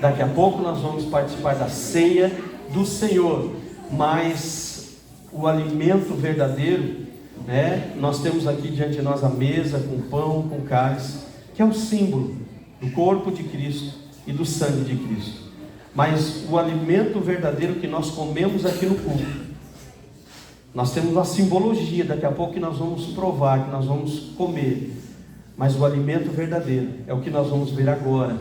Daqui a pouco nós vamos participar da ceia do Senhor, mas o alimento verdadeiro, né? Nós temos aqui diante de nós a mesa com pão, com cálice, que é o símbolo do corpo de Cristo e do sangue de Cristo. Mas o alimento verdadeiro que nós comemos aqui no culto, nós temos uma simbologia, daqui a pouco que nós vamos provar, que nós vamos comer. Mas o alimento verdadeiro é o que nós vamos ver agora,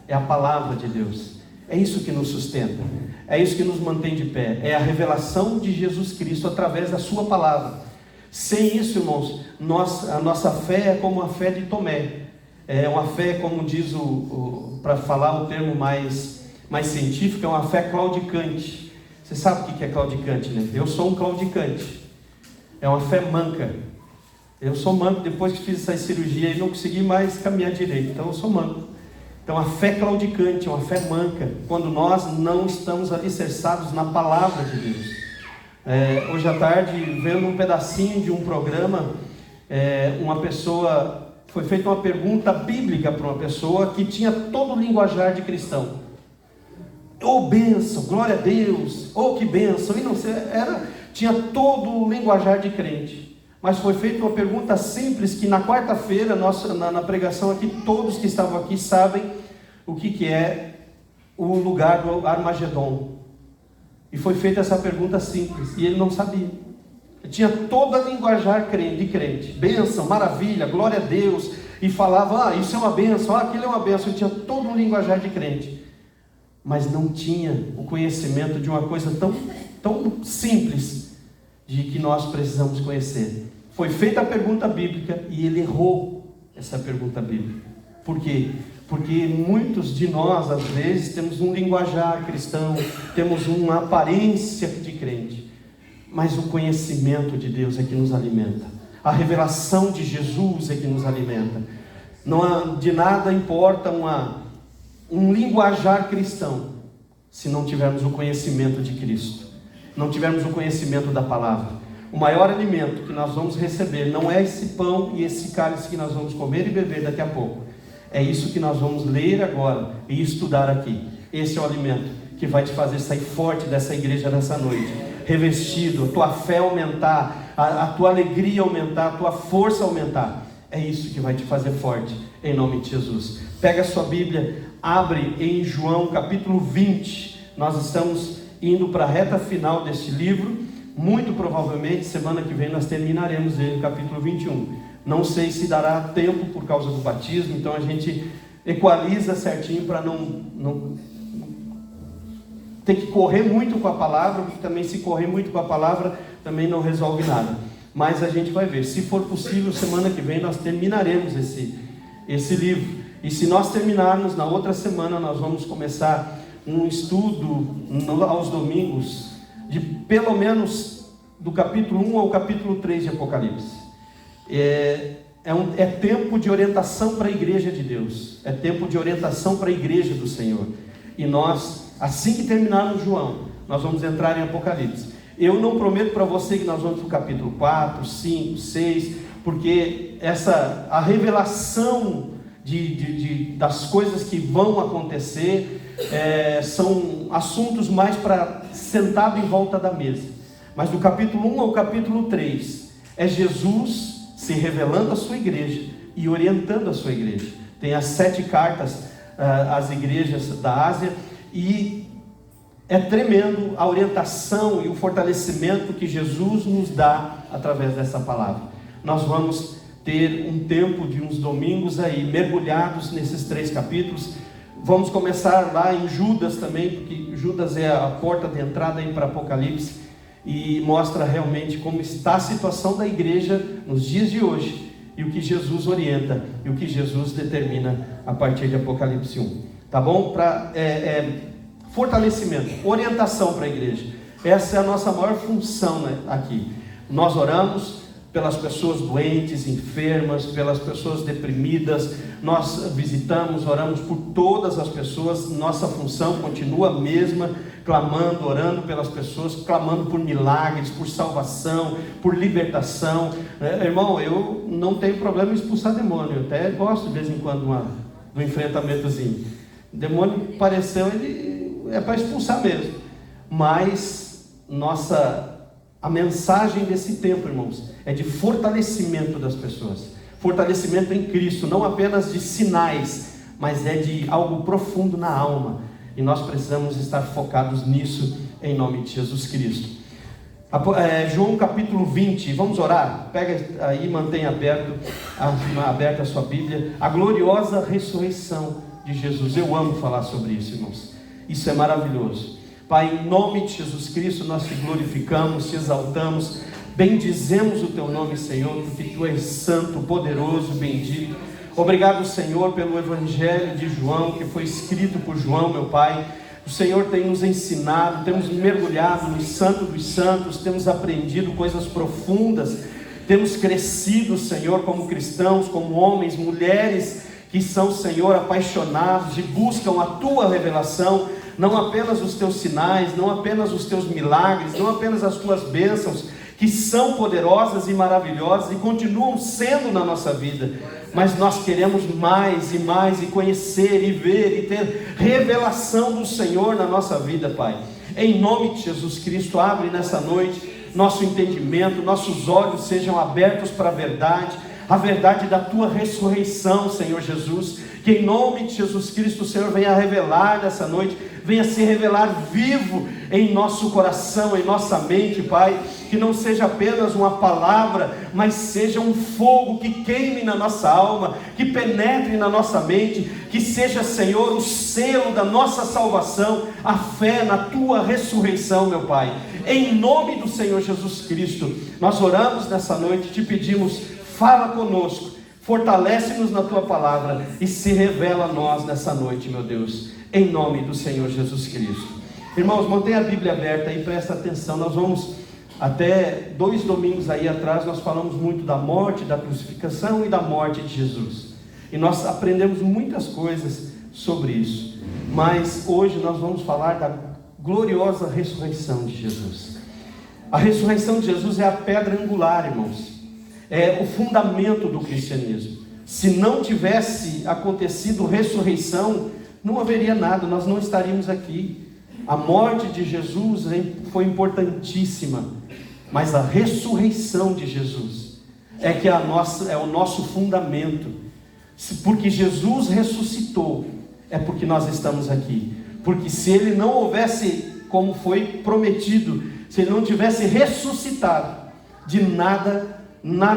é a palavra de Deus. É isso que nos sustenta, é isso que nos mantém de pé, é a revelação de Jesus Cristo através da sua palavra. Sem isso, irmãos, a nossa fé é como a fé de Tomé. É uma fé, como diz para falar o termo mais científico, é uma fé claudicante. Você sabe o que é claudicante, né? Eu sou um claudicante. É uma fé manca. Eu sou manco, depois que fiz essa cirurgia e não consegui mais caminhar direito, então eu sou manco. Então a fé claudicante é uma fé manca, quando nós não estamos alicerçados na palavra de Deus. Hoje à tarde, vendo um pedacinho de um programa, foi feita uma pergunta bíblica para uma pessoa que tinha todo o linguajar de cristão. Oh, bênção, glória a Deus, oh, que bênção, e não sei, tinha todo o linguajar de crente. Mas foi feita uma pergunta simples, que na quarta-feira, na pregação aqui, todos que estavam aqui sabem o que é o lugar do Armagedon. E foi feita essa pergunta simples, e ele não sabia. Ele tinha toda a linguajar de crente, bênção, maravilha, glória a Deus, e falava, isso é uma bênção, aquilo é uma bênção. Ele tinha todo um linguajar de crente, mas não tinha o conhecimento de uma coisa tão simples, de que nós precisamos conhecer. Foi feita a pergunta bíblica e ele errou essa pergunta bíblica. Por quê? Porque muitos de nós, às vezes, temos um linguajar cristão, temos uma aparência de crente, mas o conhecimento de Deus é que nos alimenta, a revelação de Jesus é que nos alimenta. De nada importa um linguajar cristão, se não tivermos o conhecimento de Cristo, não tivermos o conhecimento da palavra. O maior alimento que nós vamos receber não é esse pão e esse cálice que nós vamos comer e beber daqui a pouco. É isso que nós vamos ler agora e estudar aqui. Esse é o alimento que vai te fazer sair forte dessa igreja nessa noite, revestido, a tua fé aumentar, a tua alegria aumentar, a tua força aumentar. É isso que vai te fazer forte, em nome de Jesus. Pega a sua Bíblia, abre em João capítulo 20. Nós estamos indo para a reta final deste livro. Muito provavelmente semana que vem nós terminaremos ele no capítulo 21. Não sei se dará tempo por causa do batismo, então a gente equaliza certinho para não ter que correr muito com a palavra, porque também se correr muito com a palavra também não resolve nada. Mas a gente vai ver. Se for possível, semana que vem nós terminaremos esse livro. E se nós terminarmos, na outra semana nós vamos começar um estudo aos domingos, de pelo menos do capítulo 1 ao capítulo 3 de Apocalipse. É tempo de orientação para a igreja de Deus, é tempo de orientação para a igreja do Senhor. E nós, assim que terminarmos João, nós vamos entrar em Apocalipse. Eu não prometo para você que nós vamos para o capítulo 4, 5, 6, porque a revelação das coisas que vão acontecer são assuntos mais para sentado em volta da mesa. Mas do capítulo 1 ao capítulo 3 é Jesus se revelando à sua igreja e orientando a sua igreja. Tem as 7 cartas às igrejas da Ásia, e é tremendo a orientação e o fortalecimento que Jesus nos dá através dessa palavra. Nós vamos ter um tempo de uns domingos aí mergulhados nesses 3 capítulos. Vamos começar lá em Judas também, porque Judas é a porta de entrada para Apocalipse, e mostra realmente como está a situação da igreja nos dias de hoje, e o que Jesus orienta, e o que Jesus determina a partir de Apocalipse 1. Tá bom? Fortalecimento, orientação para a igreja. Essa é a nossa maior função, né, aqui. Nós oramos pelas pessoas doentes, enfermas, pelas pessoas deprimidas. Nós visitamos, oramos por todas as pessoas. Nossa função continua a mesma, clamando, orando pelas pessoas, clamando por milagres, por salvação, por libertação. Irmão, eu não tenho problema em expulsar demônio, eu até gosto de vez em quando do enfrentamentozinho. O demônio pareceu, ele é para expulsar mesmo. Mas a mensagem desse tempo, irmãos, é de fortalecimento das pessoas. Fortalecimento em Cristo, não apenas de sinais, mas é de algo profundo na alma. E nós precisamos estar focados nisso, em nome de Jesus Cristo. João capítulo 20, vamos orar? Pega aí, mantenha aberta a sua Bíblia. A gloriosa ressurreição de Jesus. Eu amo falar sobre isso, irmãos. Isso é maravilhoso. Pai, em nome de Jesus Cristo, nós te glorificamos, te exaltamos, bendizemos o teu nome, Senhor, porque tu és santo, poderoso, bendito. Obrigado, Senhor, pelo Evangelho de João, que foi escrito por João, meu Pai. O Senhor tem nos ensinado, temos mergulhado no Santo dos Santos, temos aprendido coisas profundas, temos crescido, Senhor, como cristãos, como homens, mulheres que são, Senhor, apaixonados e buscam a tua revelação, não apenas os teus sinais, não apenas os teus milagres, não apenas as tuas bênçãos, que são poderosas e maravilhosas e continuam sendo na nossa vida, mas nós queremos mais e conhecer e ver e ter revelação do Senhor na nossa vida, Pai. Em nome de Jesus Cristo, abre nessa noite nosso entendimento, nossos olhos sejam abertos para a verdade da tua ressurreição, Senhor Jesus. Que em nome de Jesus Cristo o Senhor venha revelar nessa noite, venha se revelar vivo em nosso coração, em nossa mente, Pai. Que não seja apenas uma palavra, mas seja um fogo que queime na nossa alma, que penetre na nossa mente, que seja, Senhor, o selo da nossa salvação, a fé na tua ressurreição, meu Pai. Em nome do Senhor Jesus Cristo, nós oramos nessa noite, te pedimos, fala conosco, fortalece-nos na tua palavra e se revela a nós nessa noite, meu Deus, em nome do Senhor Jesus Cristo. Irmãos, mantenha a Bíblia aberta e presta atenção. Nós vamos, até 2 domingos aí atrás, nós falamos muito da morte, da crucificação e da morte de Jesus, e nós aprendemos muitas coisas sobre isso, mas hoje nós vamos falar da gloriosa ressurreição de Jesus. A ressurreição de Jesus é a pedra angular, irmãos, é o fundamento do cristianismo. Se não tivesse acontecido ressurreição, não haveria nada, nós não estaríamos aqui. A morte de Jesus foi importantíssima, mas a ressurreição de Jesus é o nosso fundamento. Porque Jesus ressuscitou, é porque nós estamos aqui. Porque se ele não houvesse, como foi prometido, se ele não tivesse ressuscitado, de nada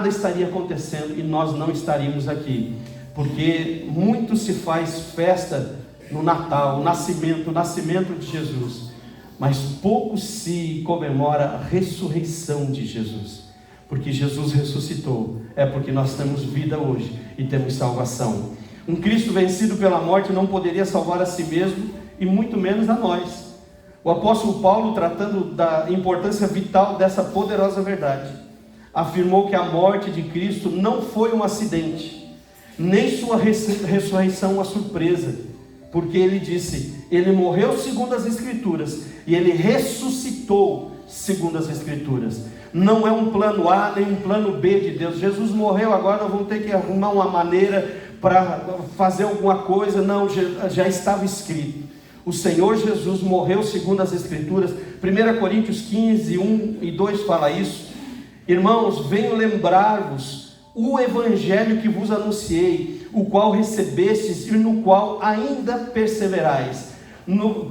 estaria acontecendo e nós não estaríamos aqui. Porque muito se faz festa no Natal, o nascimento de Jesus, mas pouco se comemora a ressurreição de Jesus. Porque Jesus ressuscitou, é porque nós temos vida hoje e temos salvação. Um Cristo vencido pela morte não poderia salvar a si mesmo e muito menos a nós. O apóstolo Paulo, tratando da importância vital dessa poderosa verdade, afirmou que a morte de Cristo não foi um acidente, nem sua ressurreição uma surpresa, porque ele disse, ele morreu segundo as Escrituras, e ele ressuscitou segundo as Escrituras. Não é um plano A, nem um plano B de Deus. Jesus morreu, agora nós vamos ter que arrumar uma maneira para fazer alguma coisa. Não, já estava escrito. O Senhor Jesus morreu segundo as Escrituras. 1 Coríntios 15, 1 e 2 fala isso. Irmãos, venho lembrar-vos o Evangelho que vos anunciei, o qual recebestes e no qual ainda perseverais.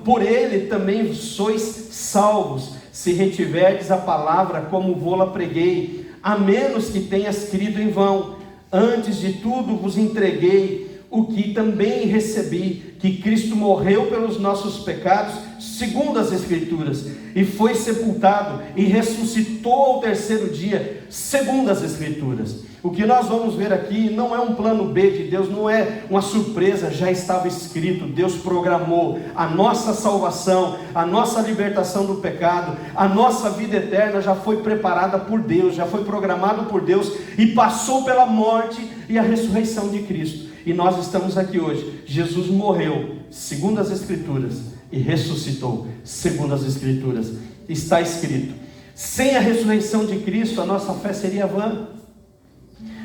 Por ele também sois salvos, se retiverdes a palavra como vô-la preguei, a menos que tenhas crido em vão. Antes de tudo vos entreguei o que também recebi, que Cristo morreu pelos nossos pecados, segundo as Escrituras, e foi sepultado e ressuscitou ao 3º dia, segundo as Escrituras. O que nós vamos ver aqui não é um plano B de Deus, não é uma surpresa, já estava escrito. Deus programou a nossa salvação, a nossa libertação do pecado, a nossa vida eterna já foi preparada por Deus, já foi programado por Deus e passou pela morte e a ressurreição de Cristo. E nós estamos aqui hoje. Jesus morreu segundo as Escrituras e ressuscitou segundo as Escrituras. Está escrito. Sem a ressurreição de Cristo, a nossa fé seria vã.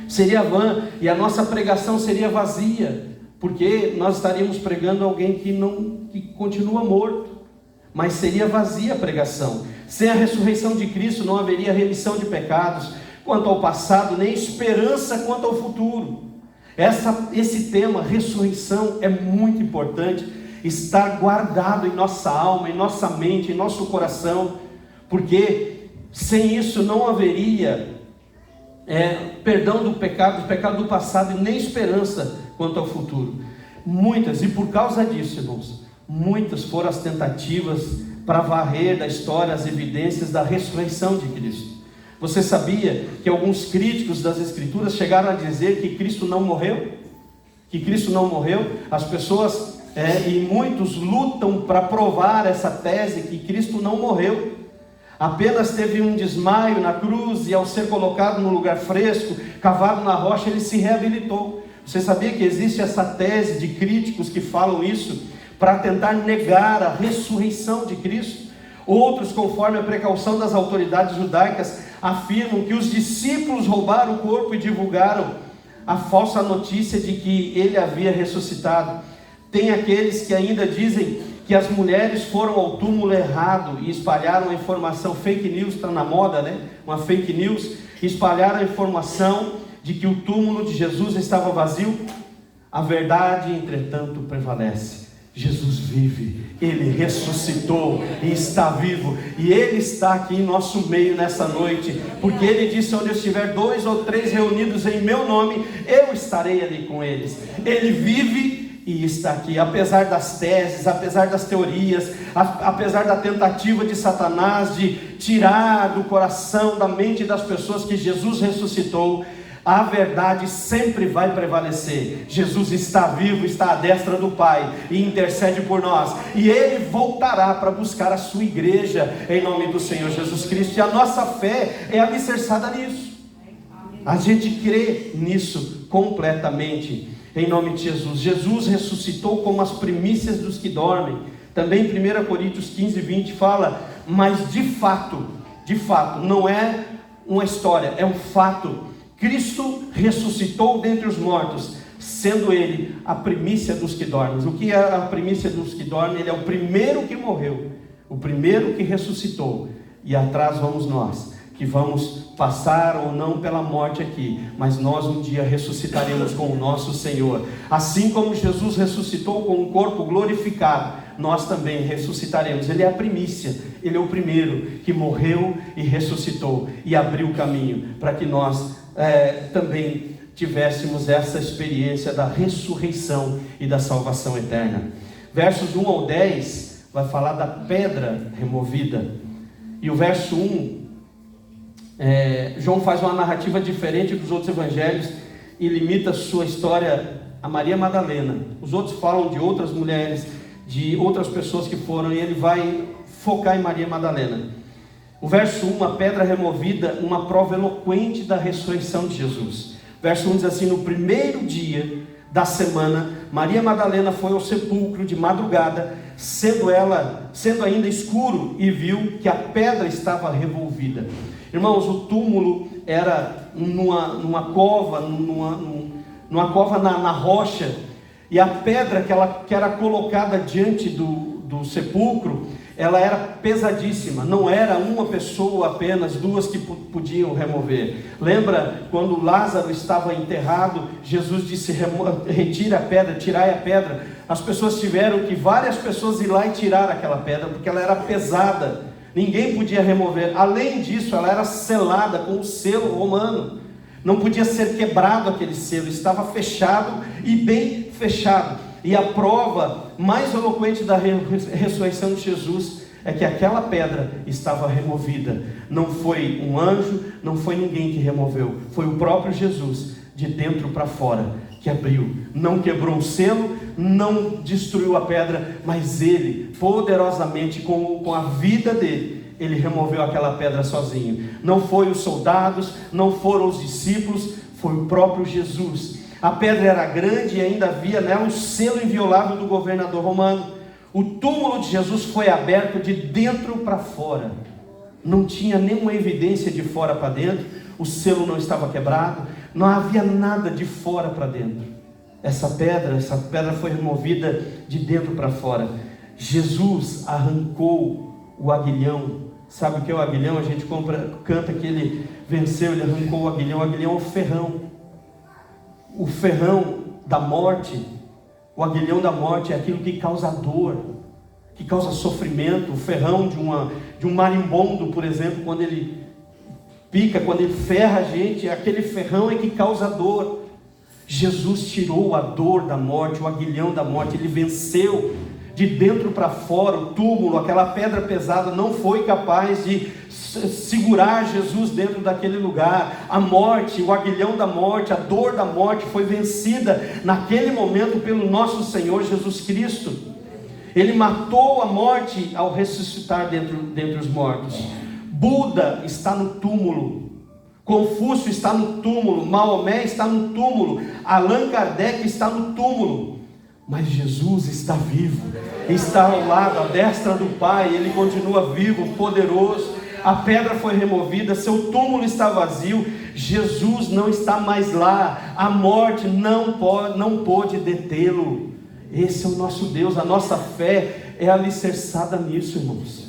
Seria vã e a nossa pregação seria vazia. porque nós estaríamos pregando alguém que continua morto, mas seria vazia a pregação. Sem a ressurreição de Cristo não haveria remissão de pecados quanto ao passado, nem esperança quanto ao futuro. Esse tema, ressurreição, é muito importante estar guardado em nossa alma, em nossa mente, em nosso coração, porque sem isso não haveria perdão do pecado do passado, e nem esperança quanto ao futuro. E por causa disso, irmãos, muitas foram as tentativas para varrer da história as evidências da ressurreição de Cristo. Você sabia que alguns críticos das Escrituras chegaram a dizer que Cristo não morreu? Que Cristo não morreu? As pessoas, e muitos lutam para provar essa tese, que Cristo não morreu. Apenas teve um desmaio na cruz, e ao ser colocado no lugar fresco, cavado na rocha, ele se reabilitou. Você sabia que existe essa tese de críticos que falam isso para tentar negar a ressurreição de Cristo? Outros, conforme a precaução das autoridades judaicas, afirmam que os discípulos roubaram o corpo e divulgaram a falsa notícia de que ele havia ressuscitado. Tem aqueles que ainda dizem que as mulheres foram ao túmulo errado e espalharam a informação, fake news, está na moda, né? Uma fake news, espalharam a informação de que o túmulo de Jesus estava vazio. A verdade, entretanto, prevalece. Jesus vive, Ele ressuscitou e está vivo, e Ele está aqui em nosso meio nessa noite, porque Ele disse: onde estiver 2 ou 3 reunidos em meu nome, eu estarei ali com eles. Ele vive e está aqui, apesar das teses, apesar das teorias, apesar da tentativa de Satanás de tirar do coração, da mente das pessoas que Jesus ressuscitou. A verdade sempre vai prevalecer. Jesus está vivo, está à destra do Pai e intercede por nós, e Ele voltará para buscar a sua igreja em nome do Senhor Jesus Cristo, e a nossa fé é alicerçada nisso. A gente crê nisso completamente em nome de Jesus. Jesus ressuscitou como as primícias dos que dormem. Também 1 Coríntios 15:20 fala: mas de fato, não é uma história, é um fato. Cristo ressuscitou dentre os mortos, sendo Ele a primícia dos que dormem. O que é a primícia dos que dormem? Ele é o primeiro que morreu, o primeiro que ressuscitou, e atrás vamos nós, que vamos passar ou não pela morte aqui, mas nós um dia ressuscitaremos com o nosso Senhor. Assim como Jesus ressuscitou com um corpo glorificado, nós também ressuscitaremos. Ele é a primícia, Ele é o primeiro que morreu e ressuscitou, e abriu o caminho para que nós também tivéssemos essa experiência da ressurreição e da salvação eterna. Versos 1 ao 10 vai falar da pedra removida, e o verso 1, João faz uma narrativa diferente dos outros evangelhos e limita sua história a Maria Madalena. Os outros falam de outras mulheres, de outras pessoas que foram, e ele vai focar em Maria Madalena. O verso 1, a pedra removida, uma prova eloquente da ressurreição de Jesus. Verso 1 diz assim: no primeiro dia da semana, Maria Madalena foi ao sepulcro de madrugada, sendo ainda escuro, e viu que a pedra estava revolvida. Irmãos, o túmulo era numa cova, numa cova na rocha, e a pedra que era colocada diante do sepulcro, ela era pesadíssima. Não era uma pessoa apenas, 2 que podiam remover. Lembra quando Lázaro estava enterrado, Jesus disse: retira a pedra, tirai a pedra. As pessoas tiveram que, várias pessoas, ir lá e tirar aquela pedra, porque ela era pesada, ninguém podia remover. Além disso, ela era selada com o selo romano, não podia ser quebrado aquele selo, estava fechado e bem fechado. E a prova mais eloquente da ressurreição de Jesus é que aquela pedra estava removida. Não foi um anjo, não foi ninguém que removeu, foi o próprio Jesus, de dentro para fora, que abriu. Não quebrou o selo, não destruiu a pedra, mas Ele, poderosamente, com a vida dele, Ele removeu aquela pedra sozinho. Não foi os soldados, não foram os discípulos, foi o próprio Jesus. A pedra era grande e ainda havia nela um selo inviolável do governador romano. O túmulo de Jesus foi aberto de dentro para fora. Não tinha nenhuma evidência de fora para dentro. O selo não estava quebrado. Não havia nada de fora para dentro. essa pedra foi removida de dentro para fora. Jesus arrancou o aguilhão. Sabe o que é o aguilhão? A gente canta que ele venceu, ele arrancou o aguilhão. O aguilhão é o ferrão. O ferrão da morte, o aguilhão da morte é aquilo que causa dor, que causa sofrimento. O ferrão de um marimbondo, por exemplo, quando ele pica, quando ele ferra a gente, aquele ferrão é que causa dor. Jesus tirou a dor da morte, o aguilhão da morte. Ele venceu de dentro para fora o túmulo. Aquela pedra pesada não foi capaz de segurar Jesus dentro daquele lugar. A morte, o aguilhão da morte, a dor da morte foi vencida naquele momento pelo nosso Senhor Jesus Cristo. Ele matou a morte ao ressuscitar dentre os mortos. Buda está no túmulo, Confúcio está no túmulo, Maomé está no túmulo, Allan Kardec está no túmulo, mas Jesus está vivo, está ao lado, à destra do Pai. Ele continua vivo, poderoso. A pedra foi removida, seu túmulo está vazio, Jesus não está mais lá, a morte não pôde detê-lo. Esse é o nosso Deus. A nossa fé é alicerçada nisso, irmãos.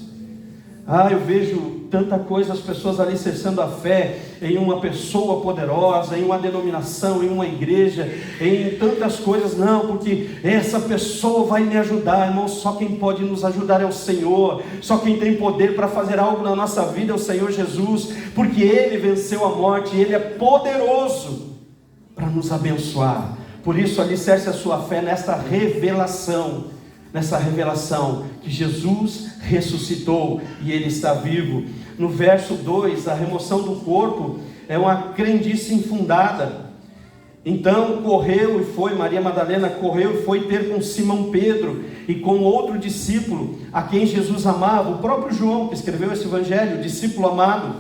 Eu vejo tanta coisa, as pessoas alicerçando a fé em uma pessoa poderosa, em uma denominação, em uma igreja, em tantas coisas. Não, porque essa pessoa vai me ajudar. Irmão, só quem pode nos ajudar é o Senhor. Só quem tem poder para fazer algo na nossa vida é o Senhor Jesus, porque Ele venceu a morte, Ele é poderoso para nos abençoar. Por isso, alicerce a sua fé nesta revelação, que Jesus ressuscitou e Ele está vivo. No verso 2, a remoção do corpo é uma crendice infundada. Então correu e foi, Maria Madalena correu e foi ter com Simão Pedro e com outro discípulo, a quem Jesus amava, o próprio João que escreveu esse evangelho, discípulo amado,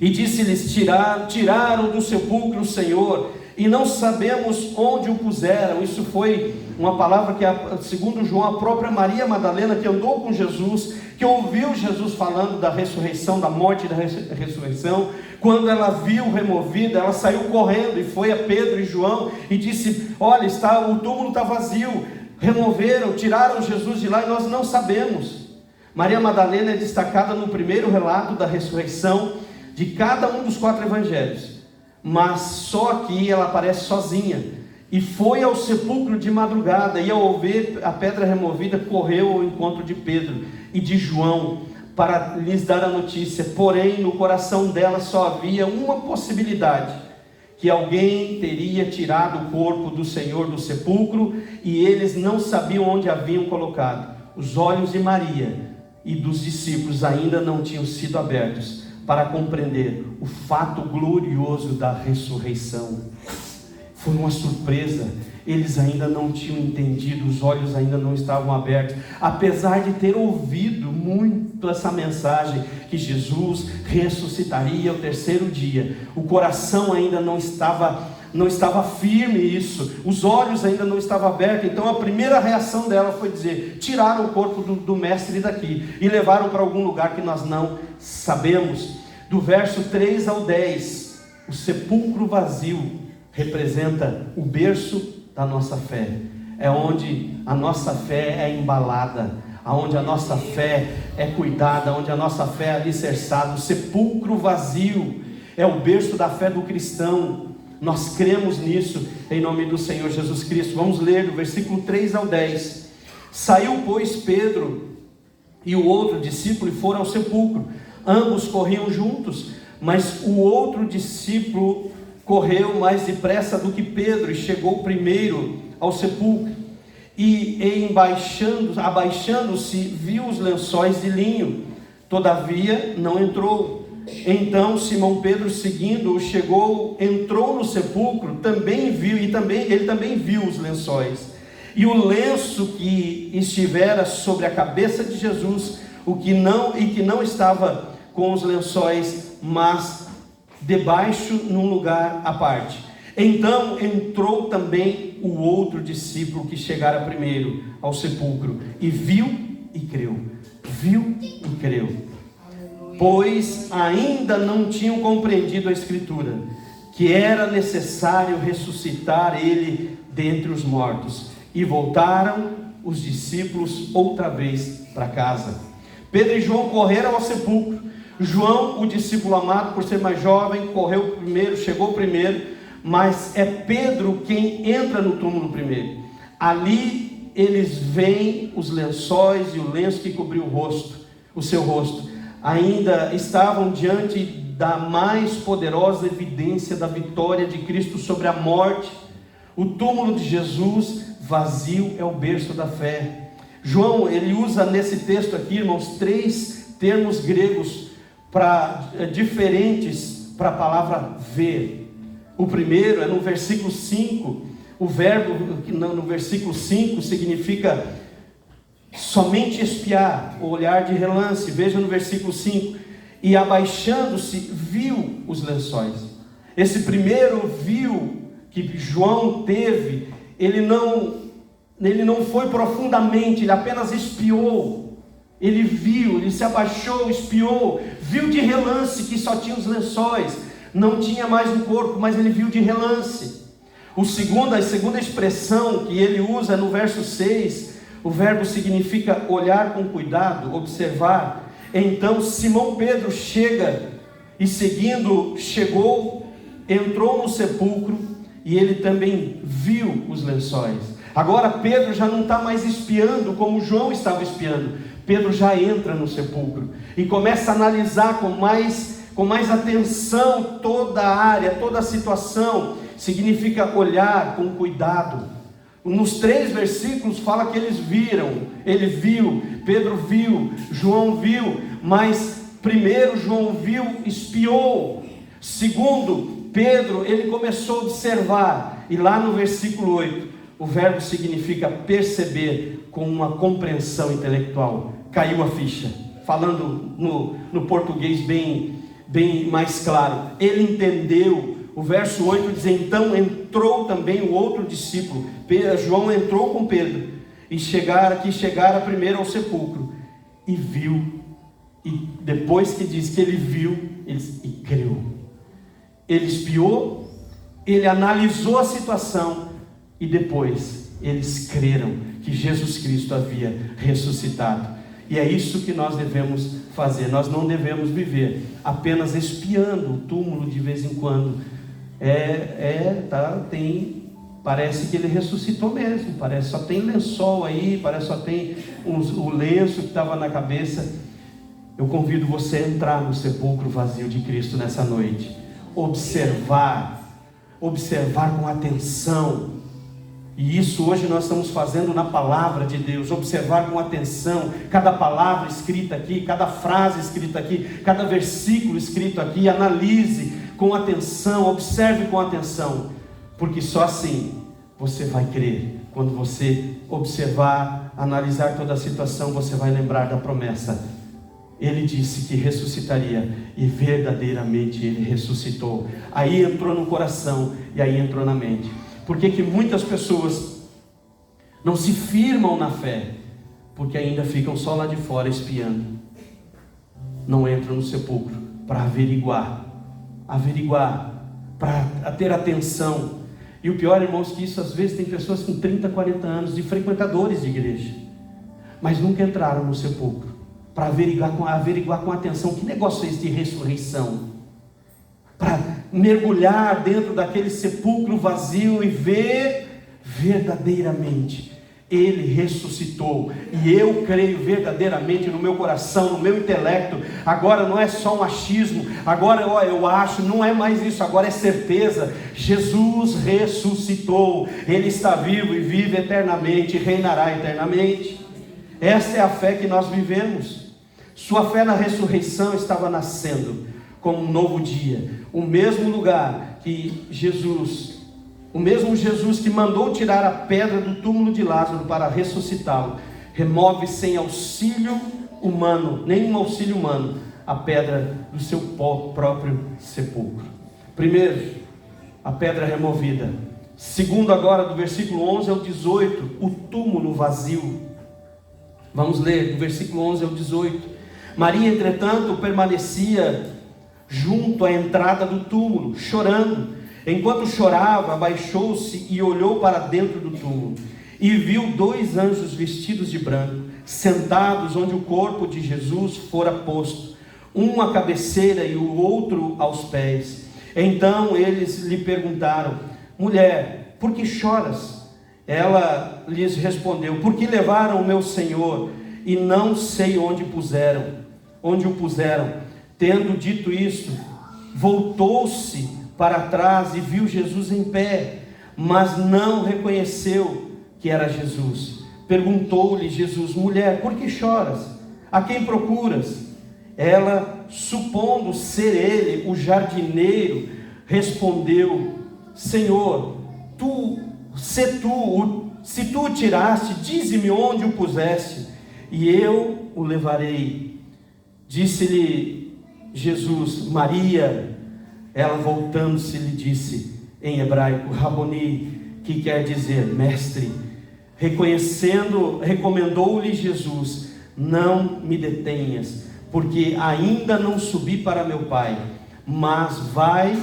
e disse-lhes: tiraram do sepulcro o Senhor, e não sabemos onde o puseram. Isso foi uma palavra que, segundo João, a própria Maria Madalena, que andou com Jesus, que ouviu Jesus falando da ressurreição, da morte e da ressurreição, quando ela viu removida, ela saiu correndo e foi a Pedro e João e disse: olha, o túmulo está vazio, removeram, tiraram Jesus de lá e nós não sabemos. Maria Madalena é destacada no primeiro relato da ressurreição de cada um dos 4 evangelhos, mas só aqui ela aparece sozinha. E foi ao sepulcro de madrugada, e ao ver a pedra removida, correu ao encontro de Pedro e de João, para lhes dar a notícia. Porém, no coração dela só havia uma possibilidade: que alguém teria tirado o corpo do Senhor do sepulcro, e eles não sabiam onde haviam colocado. Os olhos de Maria e dos discípulos ainda não tinham sido abertos para compreender o fato glorioso da ressurreição. Foi uma surpresa, eles ainda não tinham entendido, os olhos ainda não estavam abertos, apesar de ter ouvido muito essa mensagem, que Jesus ressuscitaria ao 3º dia. O coração ainda não estava firme isso, os olhos ainda não estavam abertos. Então a primeira reação dela foi dizer: tiraram o corpo do mestre daqui e levaram para algum lugar que nós não sabemos. Do verso 3 ao 10, o sepulcro vazio representa o berço da nossa fé. É onde a nossa fé é embalada, onde a nossa fé é cuidada, onde a nossa fé é alicerçada. O sepulcro vazio é o berço da fé do cristão. Nós cremos nisso, em nome do Senhor Jesus Cristo. Vamos ler do versículo 3 ao 10. Saiu, pois, Pedro e o outro discípulo e foram ao sepulcro. Ambos corriam juntos, mas o outro discípulo correu mais depressa do que Pedro e chegou primeiro ao sepulcro. E abaixando-se, viu os lençóis de linho, todavia não entrou. Então Simão Pedro, seguindo-o, entrou no sepulcro, ele também viu os lençóis e o lenço que estivera sobre a cabeça de Jesus, que não estava com os lençóis, mas debaixo, num lugar à parte. Então entrou também o outro discípulo que chegara primeiro ao sepulcro, e viu e creu. Pois ainda não tinham compreendido a Escritura, que era necessário ressuscitar ele dentre os mortos. E voltaram os discípulos outra vez para casa. Pedro e João correram ao sepulcro. João, o discípulo amado, por ser mais jovem, correu primeiro, chegou primeiro, mas é Pedro quem entra no túmulo primeiro. Ali eles veem os lençóis e o lenço que cobriu o seu rosto. Ainda estavam diante da mais poderosa evidência da vitória de Cristo sobre a morte. O túmulo de Jesus vazio é o berço da fé. João, ele usa nesse texto aqui, irmãos, 3 termos gregos diferentes para a palavra ver. O primeiro é no versículo 5, o verbo no versículo 5 significa somente espiar, o olhar de relance. Veja no versículo 5, e abaixando-se viu os lençóis. Esse primeiro viu que João teve, ele não foi profundamente, ele apenas espiou. Ele viu, ele se abaixou, espiou, viu de relance que só tinha os lençóis, não tinha mais um corpo, mas ele viu de relance. A segunda expressão que ele usa no verso 6, o verbo significa olhar com cuidado, observar. Então Simão Pedro chega e entrou no sepulcro e ele também viu os lençóis. Agora Pedro já não está mais espiando como João estava espiando. Pedro já entra no sepulcro e começa a analisar com mais atenção toda a área, toda a situação. Significa olhar com cuidado. Nos 3 versículos fala que eles viram, ele viu, Pedro viu, João viu, mas primeiro João viu, espiou. Segundo, Pedro, ele começou a observar, e lá no versículo 8, o verbo significa perceber com uma compreensão intelectual. Caiu a ficha, falando no português bem mais claro, ele entendeu. O verso 8 diz, então entrou também o outro discípulo, João entrou com Pedro, e chegara primeiro ao sepulcro, e viu, e depois que diz que ele viu, e creu. Ele espiou, ele analisou a situação, e depois eles creram que Jesus Cristo havia ressuscitado. E é isso que nós devemos fazer. Nós não devemos viver apenas espiando o túmulo de vez em quando. Parece que ele ressuscitou mesmo, parece só tem lençol aí, parece só tem o lenço que estava na cabeça. Eu convido você a entrar no sepulcro vazio de Cristo nessa noite, observar com atenção. E isso hoje nós estamos fazendo na palavra de Deus, observar com atenção cada palavra escrita aqui, cada frase escrita aqui, cada versículo escrito aqui. Analise com atenção, observe com atenção, porque só assim você vai crer. Quando você observar, analisar toda a situação, você vai lembrar da promessa. Ele disse que ressuscitaria, e verdadeiramente ele ressuscitou. Aí entrou no coração, e aí entrou na mente. Por que muitas pessoas não se firmam na fé? Porque ainda ficam só lá de fora espiando. Não entram no sepulcro para averiguar, para ter atenção. E o pior, irmãos, que isso às vezes tem pessoas com 30, 40 anos, de frequentadores de igreja, mas nunca entraram no sepulcro para averiguar com atenção. Que negócio é esse de ressurreição? Para mergulhar dentro daquele sepulcro vazio e ver verdadeiramente ele ressuscitou. E eu creio verdadeiramente no meu coração, no meu intelecto. Agora não é só um achismo, agora eu acho, não é mais isso, agora é certeza. Jesus ressuscitou, ele está vivo e vive eternamente, e reinará eternamente. Esta é a fé que nós vivemos. Sua fé na ressurreição estava nascendo como um novo dia. O mesmo lugar que o mesmo Jesus que mandou tirar a pedra do túmulo de Lázaro para ressuscitá-lo, remove sem auxílio humano, nenhum auxílio humano, a pedra do seu próprio sepulcro. Primeiro, a pedra removida. Segundo, agora do versículo 11 ao 18, o túmulo vazio. Vamos ler do versículo 11 ao 18. Maria, entretanto, permanecia junto à entrada do túmulo, chorando. Enquanto chorava, abaixou-se e olhou para dentro do túmulo, e viu 2 anjos vestidos de branco, sentados onde o corpo de Jesus fora posto, um à cabeceira e o outro aos pés. Então eles lhe perguntaram: mulher, por que choras? Ela lhes respondeu: porque levaram o meu Senhor, e não sei onde o puseram. Tendo dito isto, voltou-se para trás e viu Jesus em pé, mas não reconheceu que era Jesus. Perguntou-lhe Jesus: mulher, por que choras? A quem procuras? Ela, supondo ser ele o jardineiro, respondeu: Senhor, se tu o tiraste, dize-me onde o puseste, e eu o levarei. Disse-lhe Jesus: Maria. Ela, voltando-se, lhe disse em hebraico: Raboni, que quer dizer mestre. Recomendou-lhe Jesus: não me detenhas, porque ainda não subi para meu Pai, mas vai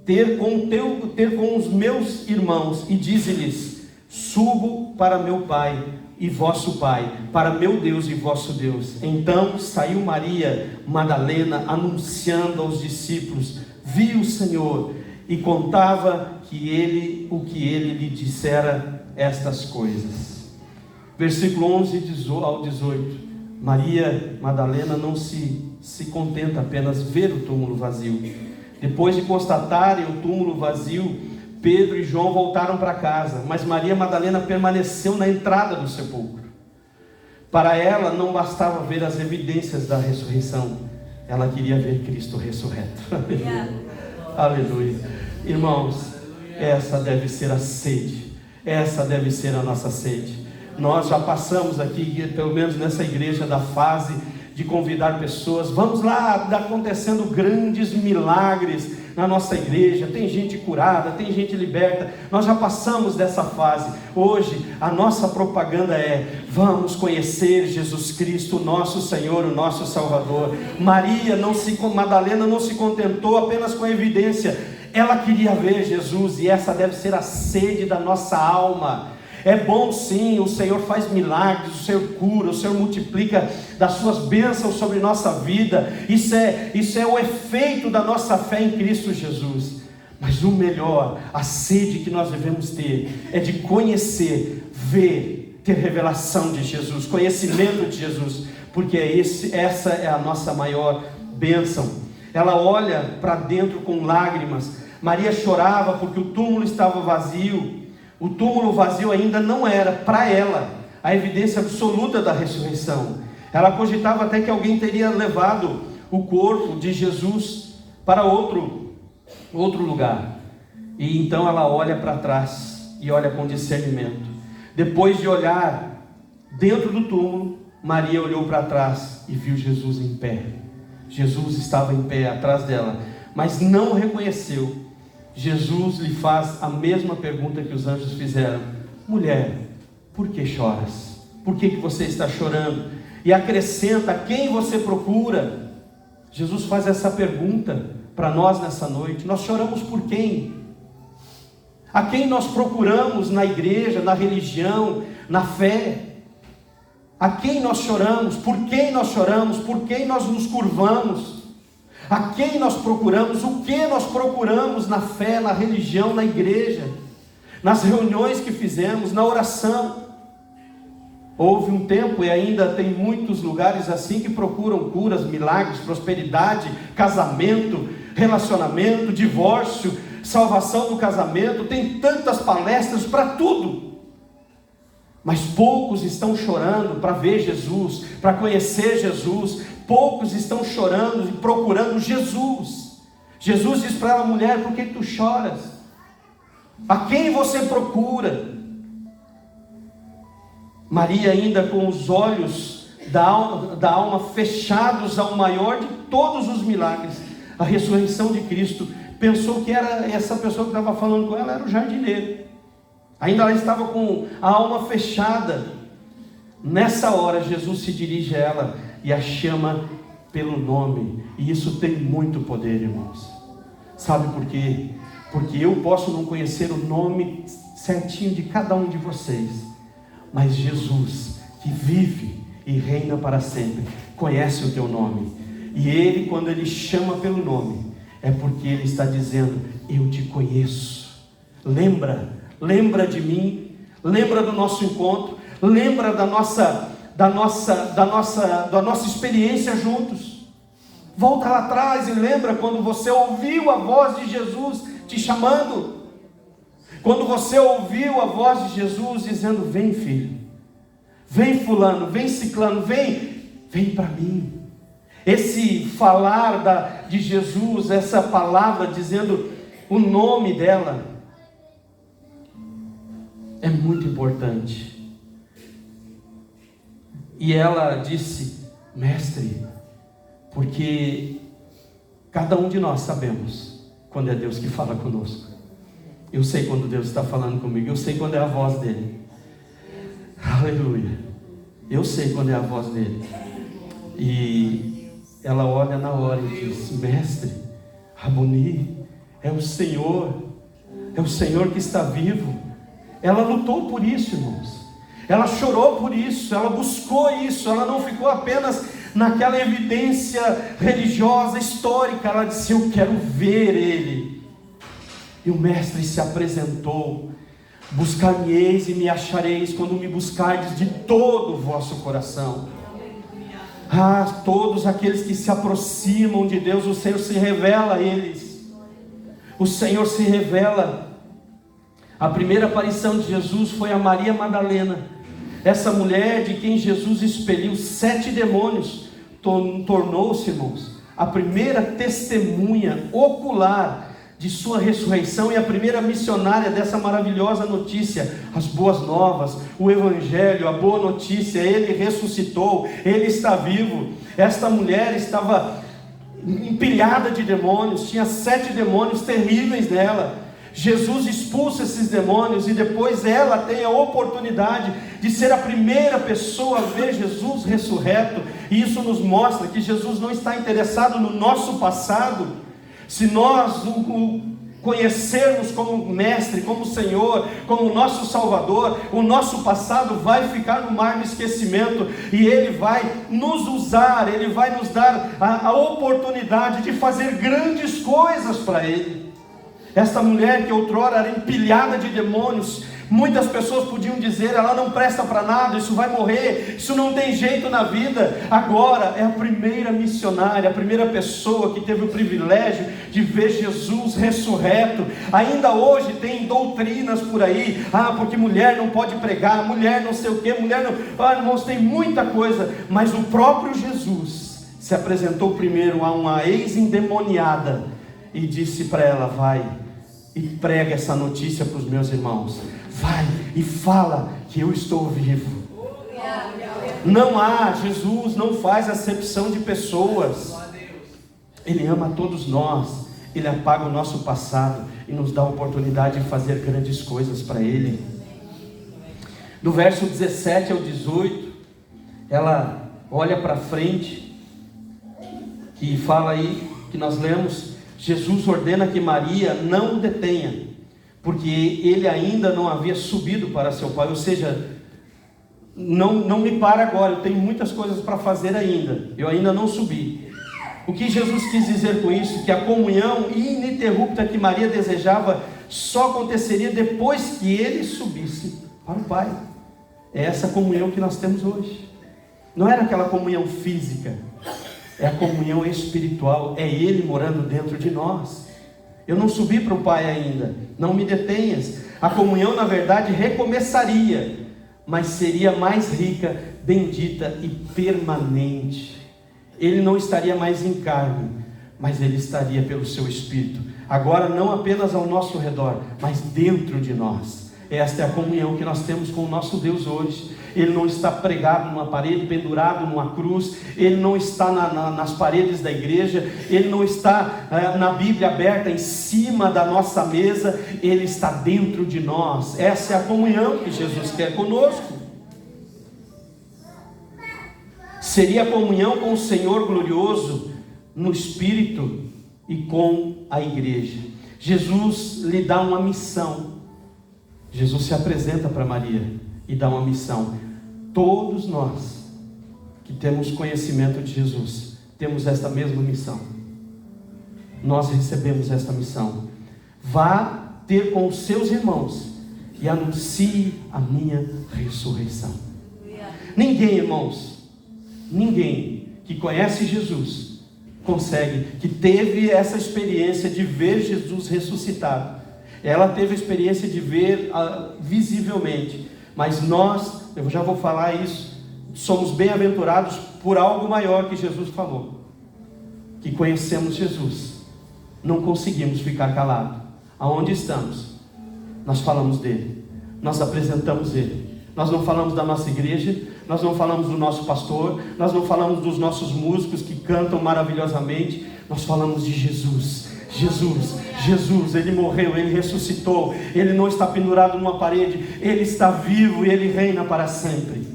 ter com os meus irmãos, e dize-lhes: subo para meu Pai e vosso Pai, para meu Deus e vosso Deus. Então saiu Maria Madalena, anunciando aos discípulos: viu o Senhor, e contava o que ele lhe dissera estas coisas. Versículo 11 ao 18. Maria Madalena não se contenta apenas ver o túmulo vazio. Depois de constatarem o túmulo vazio, Pedro e João voltaram para casa, mas Maria Madalena permaneceu na entrada do sepulcro. Para ela não bastava ver as evidências da ressurreição, ela queria ver Cristo ressurreto. Aleluia. Irmãos, essa deve ser a sede, essa deve ser a nossa sede. Nós já passamos aqui, pelo menos nessa igreja, da fase de convidar pessoas. Vamos lá, está acontecendo grandes milagres na nossa igreja, tem gente curada, tem gente liberta. Nós já passamos dessa fase. Hoje a nossa propaganda é: vamos conhecer Jesus Cristo, o nosso Senhor, o nosso Salvador. Madalena não se contentou apenas com a evidência, ela queria ver Jesus, e essa deve ser a sede da nossa alma. É bom sim, o Senhor faz milagres, o Senhor cura, o Senhor multiplica das suas bênçãos sobre nossa vida. Isso é o efeito da nossa fé em Cristo Jesus. Mas o melhor, a sede que nós devemos ter, é de conhecer, ver, ter revelação de Jesus, conhecimento de Jesus, porque essa é a nossa maior bênção. Ela olha para dentro com lágrimas. Maria chorava porque o túmulo estava vazio. O túmulo vazio ainda não era para ela a evidência absoluta da ressurreição. Ela cogitava até que alguém teria levado o corpo de Jesus para outro lugar. E então ela olha para trás e olha com discernimento. Depois de olhar dentro do túmulo, Maria olhou para trás e viu Jesus em pé. Jesus estava em pé atrás dela, mas não o reconheceu. Jesus lhe faz a mesma pergunta que os anjos fizeram: mulher, por que choras? Por que você está chorando? E acrescenta: quem você procura? Jesus faz essa pergunta para nós nessa noite. Nós choramos por quem? A quem nós procuramos na igreja, na religião, na fé? A quem nós choramos? Por quem nós choramos? Por quem nós nos curvamos? A quem nós procuramos? O que nós procuramos na fé, na religião, na igreja, nas reuniões que fizemos, na oração? Houve um tempo, e ainda tem muitos lugares assim, que procuram curas, milagres, prosperidade, casamento, relacionamento, divórcio, salvação do casamento. Tem tantas palestras para tudo, mas poucos estão chorando para ver Jesus, para conhecer Jesus. Poucos estão chorando e procurando Jesus. Jesus diz para ela: mulher, por que tu choras? A quem você procura? Maria, ainda com os olhos da alma fechados ao maior de todos os milagres, a ressurreição de Cristo, pensou que era essa pessoa que estava falando com ela, era o jardineiro. Ainda ela estava com a alma fechada. Nessa hora Jesus se dirige a ela e a chama pelo nome. E isso tem muito poder, irmãos. Sabe por quê? porque eu posso não conhecer o nome certinho de cada um de vocês, mas Jesus, que vive e reina para sempre, conhece o teu nome. E Ele, quando Ele chama pelo nome, é porque Ele está dizendo: eu te conheço. Lembra de mim, lembra do nosso encontro, lembra da nossa experiência juntos. Volta lá atrás e lembra quando você ouviu a voz de Jesus te chamando. Quando você ouviu a voz de Jesus dizendo: vem filho, vem fulano, vem ciclano, vem para mim. Esse falar de Jesus, essa palavra dizendo o nome dela, é muito importante. E ela disse: mestre, porque cada um de nós sabemos quando é Deus que fala conosco. Eu sei quando Deus está falando comigo, eu sei quando é a voz dele. Aleluia. Eu sei quando é a voz dele. E ela olha na hora e diz: mestre, Raboni, é o Senhor que está vivo. Ela lutou por isso, irmãos. Ela chorou por isso, ela buscou isso, ela não ficou apenas naquela evidência religiosa, histórica. Ela disse: eu quero ver Ele. E o mestre se apresentou: buscar-me-eis e me achareis, quando me buscardes de todo o vosso coração. Todos aqueles que se aproximam de Deus, o Senhor se revela a eles. O Senhor se revela. A primeira aparição de Jesus foi a Maria Madalena. Essa mulher de quem Jesus expeliu 7 demônios, tornou-se, irmãos, a primeira testemunha ocular de sua ressurreição e a primeira missionária dessa maravilhosa notícia, as boas novas, o evangelho, a boa notícia. Ele ressuscitou, Ele está vivo. Esta mulher estava empilhada de demônios, tinha 7 demônios terríveis nela. Jesus expulsa esses demônios e depois ela tem a oportunidade de ser a primeira pessoa a ver Jesus ressurreto. E isso nos mostra que Jesus não está interessado no nosso passado. Se nós o conhecermos como mestre, como Senhor, como nosso Salvador, o nosso passado vai ficar no mar do esquecimento, e Ele vai nos usar, Ele vai nos dar a oportunidade de fazer grandes coisas para Ele. Esta mulher que outrora era empilhada de demônios, muitas pessoas podiam dizer: ela não presta para nada, isso vai morrer, isso não tem jeito na vida. Agora é a primeira missionária, a primeira pessoa que teve o privilégio de ver Jesus ressurreto. Ainda hoje tem doutrinas por aí: porque mulher não pode pregar, mulher não sei o que, mulher não... irmãos, tem muita coisa. Mas o próprio Jesus se apresentou primeiro a uma ex-endemoniada e disse para ela: vai e prega essa notícia para os meus irmãos. Vai e fala que eu estou vivo. Jesus não faz acepção de pessoas. Ele ama todos nós. Ele apaga o nosso passado e nos dá a oportunidade de fazer grandes coisas para Ele. Do verso 17 ao 18, ela olha para frente e fala aí, que nós lemos: Jesus ordena que Maria não o detenha, porque ele ainda não havia subido para seu pai. Ou seja, não me para agora, eu tenho muitas coisas para fazer ainda, eu ainda não subi. O que Jesus quis dizer com isso? Que a comunhão ininterrupta que Maria desejava só aconteceria depois que ele subisse para o Pai. É essa comunhão que nós temos hoje. Não era aquela comunhão física, é a comunhão espiritual, é Ele morando dentro de nós. Eu não subi para o Pai ainda, não me detenhas. A comunhão, na verdade, recomeçaria, mas seria mais rica, bendita e permanente. Ele não estaria mais em carne, mas Ele estaria pelo seu Espírito, agora não apenas ao nosso redor, mas dentro de nós. Esta é a comunhão que nós temos com o nosso Deus hoje. Ele não está pregado numa parede, pendurado numa cruz. Ele não está nas paredes da igreja. Ele não está na Bíblia aberta em cima da nossa mesa. Ele está dentro de nós. Essa é a comunhão que Jesus quer conosco. Seria a comunhão com o Senhor glorioso no Espírito e com a igreja. Jesus lhe dá uma missão. Jesus se apresenta para Maria e dá uma missão. Todos nós que temos conhecimento de Jesus, temos esta mesma missão. Nós recebemos esta missão. Vá ter com os seus irmãos e anuncie a minha ressurreição. Ninguém, irmãos, ninguém que conhece Jesus consegue, que teve essa experiência de ver Jesus ressuscitado. Ela teve a experiência de ver visivelmente, mas nós, eu já vou falar isso, somos bem-aventurados por algo maior que Jesus falou, que conhecemos Jesus, não conseguimos ficar calados. Aonde estamos, nós falamos dele, nós apresentamos ele. Nós não falamos da nossa igreja, nós não falamos do nosso pastor, nós não falamos dos nossos músicos que cantam maravilhosamente, nós falamos de Jesus. Jesus, Ele morreu, Ele ressuscitou, Ele não está pendurado numa parede, Ele está vivo e Ele reina para sempre.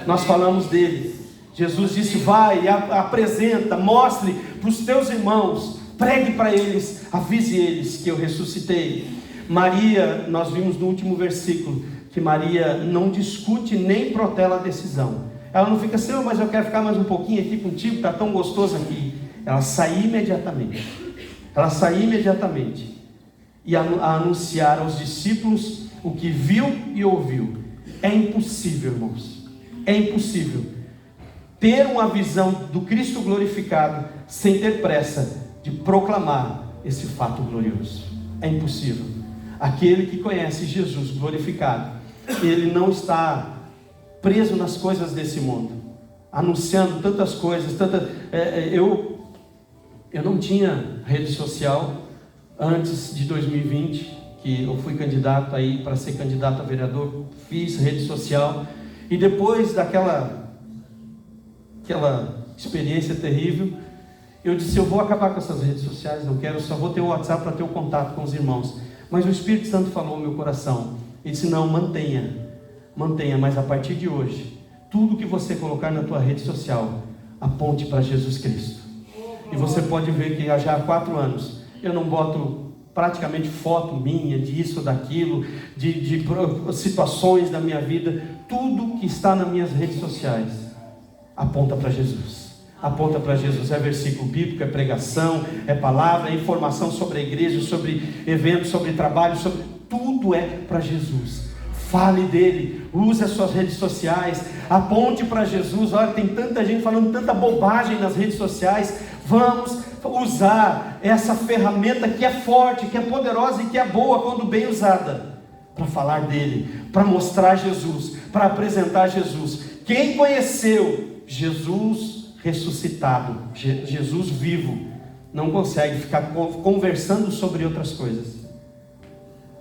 Nós falamos dele. Jesus disse: vai, apresenta, mostre para os teus irmãos, pregue para eles, avise eles que eu ressuscitei. Maria, nós vimos no último versículo, que Maria não discute nem protela a decisão. Ela não fica assim: mas eu quero ficar mais um pouquinho aqui contigo, está tão gostoso aqui. Ela sai imediatamente. E a anunciar aos discípulos o que viu e ouviu. É impossível, irmãos, é impossível ter uma visão do Cristo glorificado sem ter pressa de proclamar esse fato glorioso. É impossível. Aquele que conhece Jesus glorificado, ele não está preso nas coisas desse mundo, anunciando tantas coisas, eu não tinha rede social antes de 2020, que eu fui candidato aí para ser candidato a vereador, fiz rede social, e depois daquela experiência terrível, eu disse: eu vou acabar com essas redes sociais, não quero, só vou ter o WhatsApp para ter o contato com os irmãos. Mas o Espírito Santo falou no meu coração, ele disse: não, mantenha, mas a partir de hoje, tudo que você colocar na tua rede social, aponte para Jesus Cristo. E você pode ver que já há 4 anos, eu não boto praticamente foto minha, disso, daquilo, de situações da minha vida. Tudo que está nas minhas redes sociais, aponta para Jesus. Aponta para Jesus. É versículo bíblico, é pregação, é palavra, é informação sobre a igreja, sobre eventos, sobre trabalho, sobre tudo é para Jesus. Fale dele, use as suas redes sociais, aponte para Jesus. Olha, tem tanta gente falando tanta bobagem nas redes sociais. Vamos usar essa ferramenta que é forte, que é poderosa e que é boa quando bem usada, para falar dele, para mostrar Jesus, para apresentar Jesus. Quem conheceu Jesus ressuscitado, Jesus vivo, não consegue ficar conversando sobre outras coisas.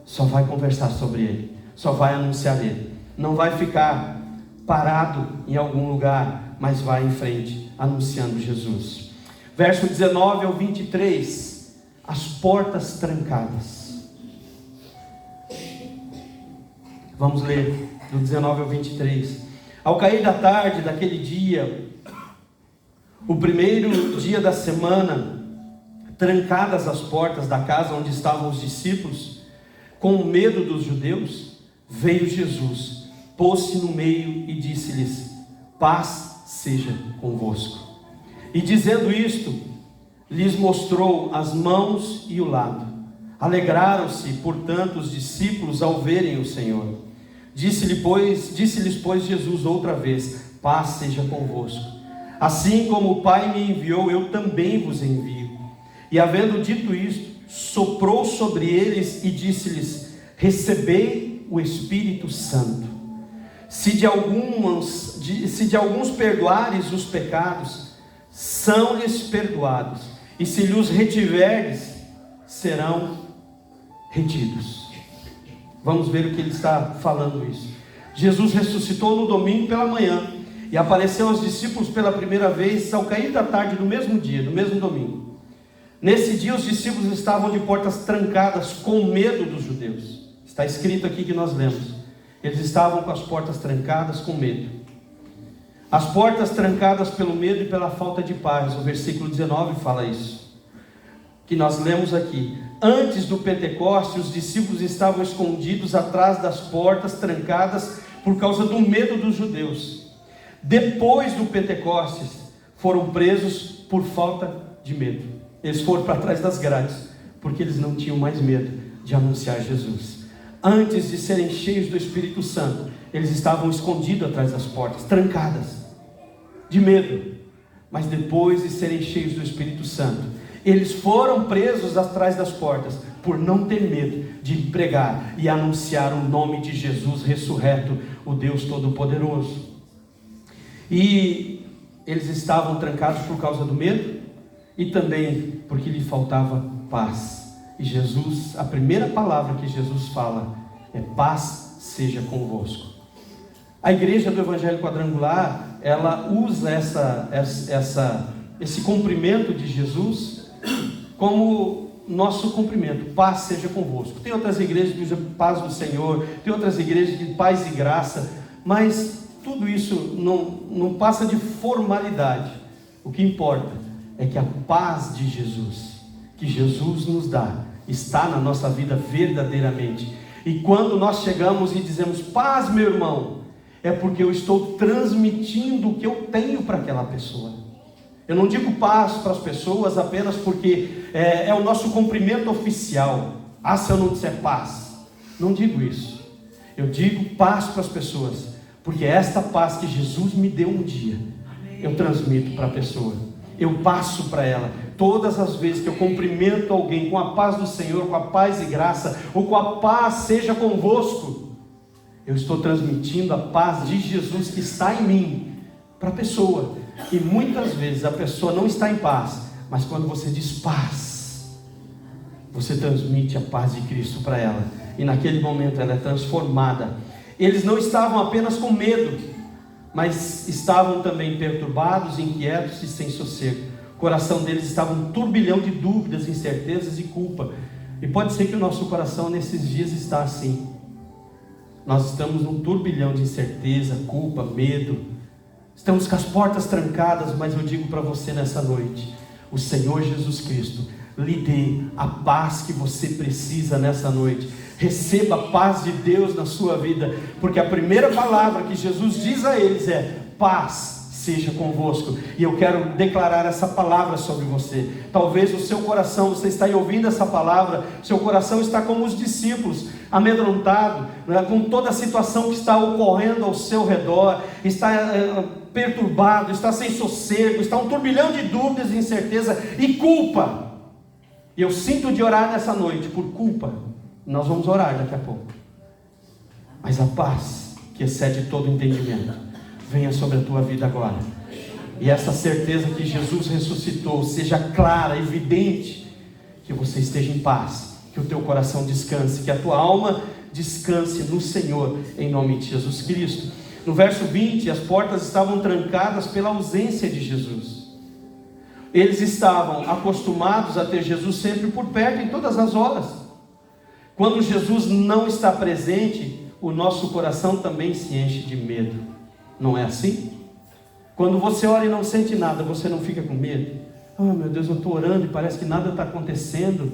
Só vai conversar sobre ele, só vai anunciar ele. Não vai ficar parado em algum lugar, mas vai em frente, anunciando Jesus. Verso 19 ao 23, as portas trancadas. Vamos ler do 19 ao 23. Ao cair da tarde daquele dia, o primeiro dia da semana, trancadas as portas da casa onde estavam os discípulos, com medo dos judeus, veio Jesus, pôs-se no meio e disse-lhes: paz seja convosco. E dizendo isto, lhes mostrou as mãos e o lado. Alegraram-se, portanto, os discípulos ao verem o Senhor. Disse-lhes, pois, Jesus outra vez: paz seja convosco. Assim como o Pai me enviou, eu também vos envio. E havendo dito isto, soprou sobre eles e disse-lhes: recebei o Espírito Santo. Se de alguns perdoares os pecados, são-lhes perdoados, e se lhes retiverdes, serão retidos. Vamos ver o que ele está falando isso. Jesus ressuscitou no domingo pela manhã, e apareceu aos discípulos pela primeira vez ao cair da tarde do mesmo dia, do mesmo domingo. Nesse dia os discípulos estavam de portas trancadas com medo dos judeus. Está escrito aqui que nós lemos. Eles estavam com as portas trancadas com medo. As portas trancadas pelo medo e pela falta de paz. O versículo 19 fala isso, que nós lemos aqui. Antes do Pentecostes, os discípulos estavam escondidos atrás das portas, trancadas, por causa do medo dos judeus. Depois do Pentecostes, foram presos por falta de medo. Eles foram para trás das grades, porque eles não tinham mais medo de anunciar Jesus. Antes de serem cheios do Espírito Santo, eles estavam escondidos atrás das portas, trancadas, de medo. Mas depois de serem cheios do Espírito Santo, eles foram presos atrás das portas, por não ter medo de pregar e anunciar o nome de Jesus ressurreto, o Deus Todo-Poderoso. E eles estavam trancados por causa do medo, e também porque lhe faltava paz. E Jesus, a primeira palavra que Jesus fala é: paz seja convosco. A igreja do Evangelho Quadrangular, ela usa esse cumprimento de Jesus como nosso cumprimento: paz seja convosco. Tem outras igrejas que usam paz do Senhor, tem outras igrejas de paz e graça, mas tudo isso não passa de formalidade. O que importa é que a paz de Jesus, que Jesus nos dá, está na nossa vida verdadeiramente. E quando nós chegamos e dizemos: paz, meu irmão, é porque eu estou transmitindo o que eu tenho para aquela pessoa. Eu não digo paz para as pessoas apenas porque é o nosso cumprimento oficial. Ah, se eu não disser paz, não digo isso. Eu digo paz para as pessoas, porque esta paz que Jesus me deu um dia, eu transmito para a pessoa, eu passo para ela. Todas as vezes que eu cumprimento alguém com a paz do Senhor, com a paz e graça, ou com a paz seja convosco, eu estou transmitindo a paz de Jesus que está em mim para a pessoa. E muitas vezes a pessoa não está em paz, mas quando você diz paz, você transmite a paz de Cristo para ela, e naquele momento ela é transformada. Eles não estavam apenas com medo, mas estavam também perturbados, inquietos e sem sossego. O coração deles estava um turbilhão de dúvidas, incertezas e culpa. E pode ser que o nosso coração nesses dias está assim. Nós estamos num turbilhão de incerteza, culpa, medo. Estamos com as portas trancadas, mas eu digo para você nessa noite: o Senhor Jesus Cristo lhe dê a paz que você precisa nessa noite. Receba a paz de Deus na sua vida, porque a primeira palavra que Jesus diz a eles é: paz seja convosco. E eu quero declarar essa palavra sobre você. Talvez o seu coração, você está aí ouvindo essa palavra, seu coração está como os discípulos, amedrontado, né, com toda a situação que está ocorrendo ao seu redor, está perturbado, está sem sossego, está um turbilhão de dúvidas, incerteza e culpa. E eu sinto de orar nessa noite por culpa. Nós vamos orar daqui a pouco. Mas a paz que excede todo entendimento venha sobre a tua vida agora. E essa certeza que Jesus ressuscitou seja clara, evidente, que você esteja em paz, que o teu coração descanse, que a tua alma descanse no Senhor, em nome de Jesus Cristo. No verso 20, as portas estavam trancadas pela ausência de Jesus. Eles estavam acostumados a ter Jesus sempre por perto, em todas as horas. Quando Jesus não está presente, o nosso coração também se enche de medo. Não é assim? Quando você ora e não sente nada, você não fica com medo? Oh meu Deus, eu estou orando e parece que nada está acontecendo.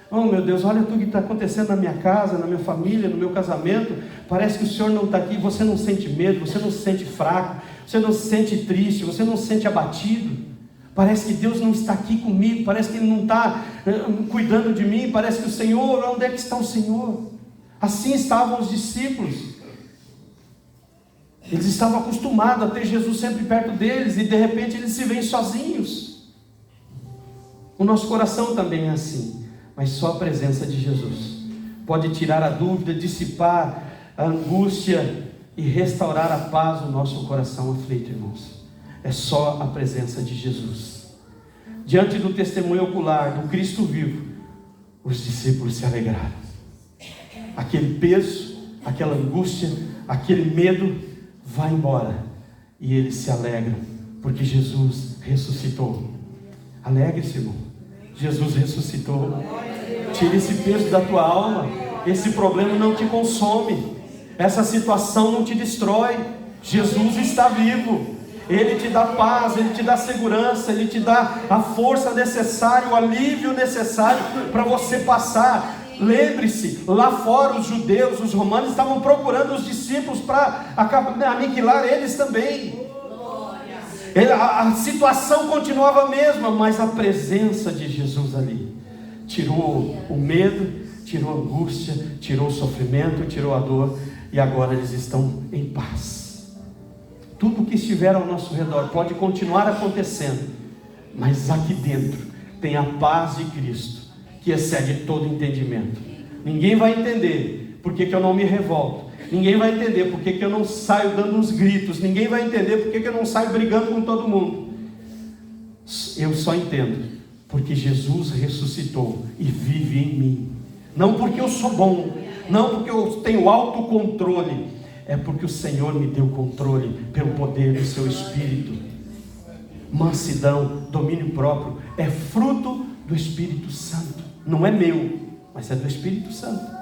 Oh meu Deus, olha tudo que está acontecendo na minha casa, na minha família, no meu casamento. Parece que o Senhor não está aqui. Você não sente medo, você não se sente fraco, você não se sente triste, você não se sente abatido. Parece que Deus não está aqui comigo, parece que Ele não está cuidando de mim, parece que o Senhor, onde é que está o Senhor? Assim estavam os discípulos. Eles estavam acostumados a ter Jesus sempre perto deles, e de repente eles se veem sozinhos. O nosso coração também é assim, mas só a presença de Jesus pode tirar a dúvida, dissipar a angústia e restaurar a paz no nosso coração aflito, irmãos. É só a presença de Jesus. Diante do testemunho ocular do Cristo vivo, os discípulos se alegraram. Aquele peso, aquela angústia, aquele medo vai embora, e eles se alegram, porque Jesus ressuscitou. Alegre-se, irmão. Jesus ressuscitou. Tira esse peso da tua alma. Esse problema não te consome, essa situação não te destrói. Jesus está vivo. Ele te dá paz, Ele te dá segurança, Ele te dá a força necessária, o alívio necessário para você passar. Lembre-se, lá fora os judeus, os romanos estavam procurando os discípulos para aniquilar eles também. A situação continuava a mesma, mas a presença de Jesus ali tirou o medo, tirou a angústia, tirou o sofrimento, tirou a dor, e agora eles estão em paz. Tudo que estiver ao nosso redor pode continuar acontecendo, mas aqui dentro tem a paz de Cristo, que excede todo entendimento. Ninguém vai entender por que eu não me revolto. Ninguém vai entender por que eu não saio dando uns gritos. Ninguém vai entender por que eu não saio brigando com todo mundo. Eu só entendo porque Jesus ressuscitou e vive em mim. Não porque eu sou bom, não porque eu tenho autocontrole, é porque o Senhor me deu controle pelo poder do seu Espírito. Mansidão, domínio próprio, é fruto do Espírito Santo. Não é meu, mas é do Espírito Santo.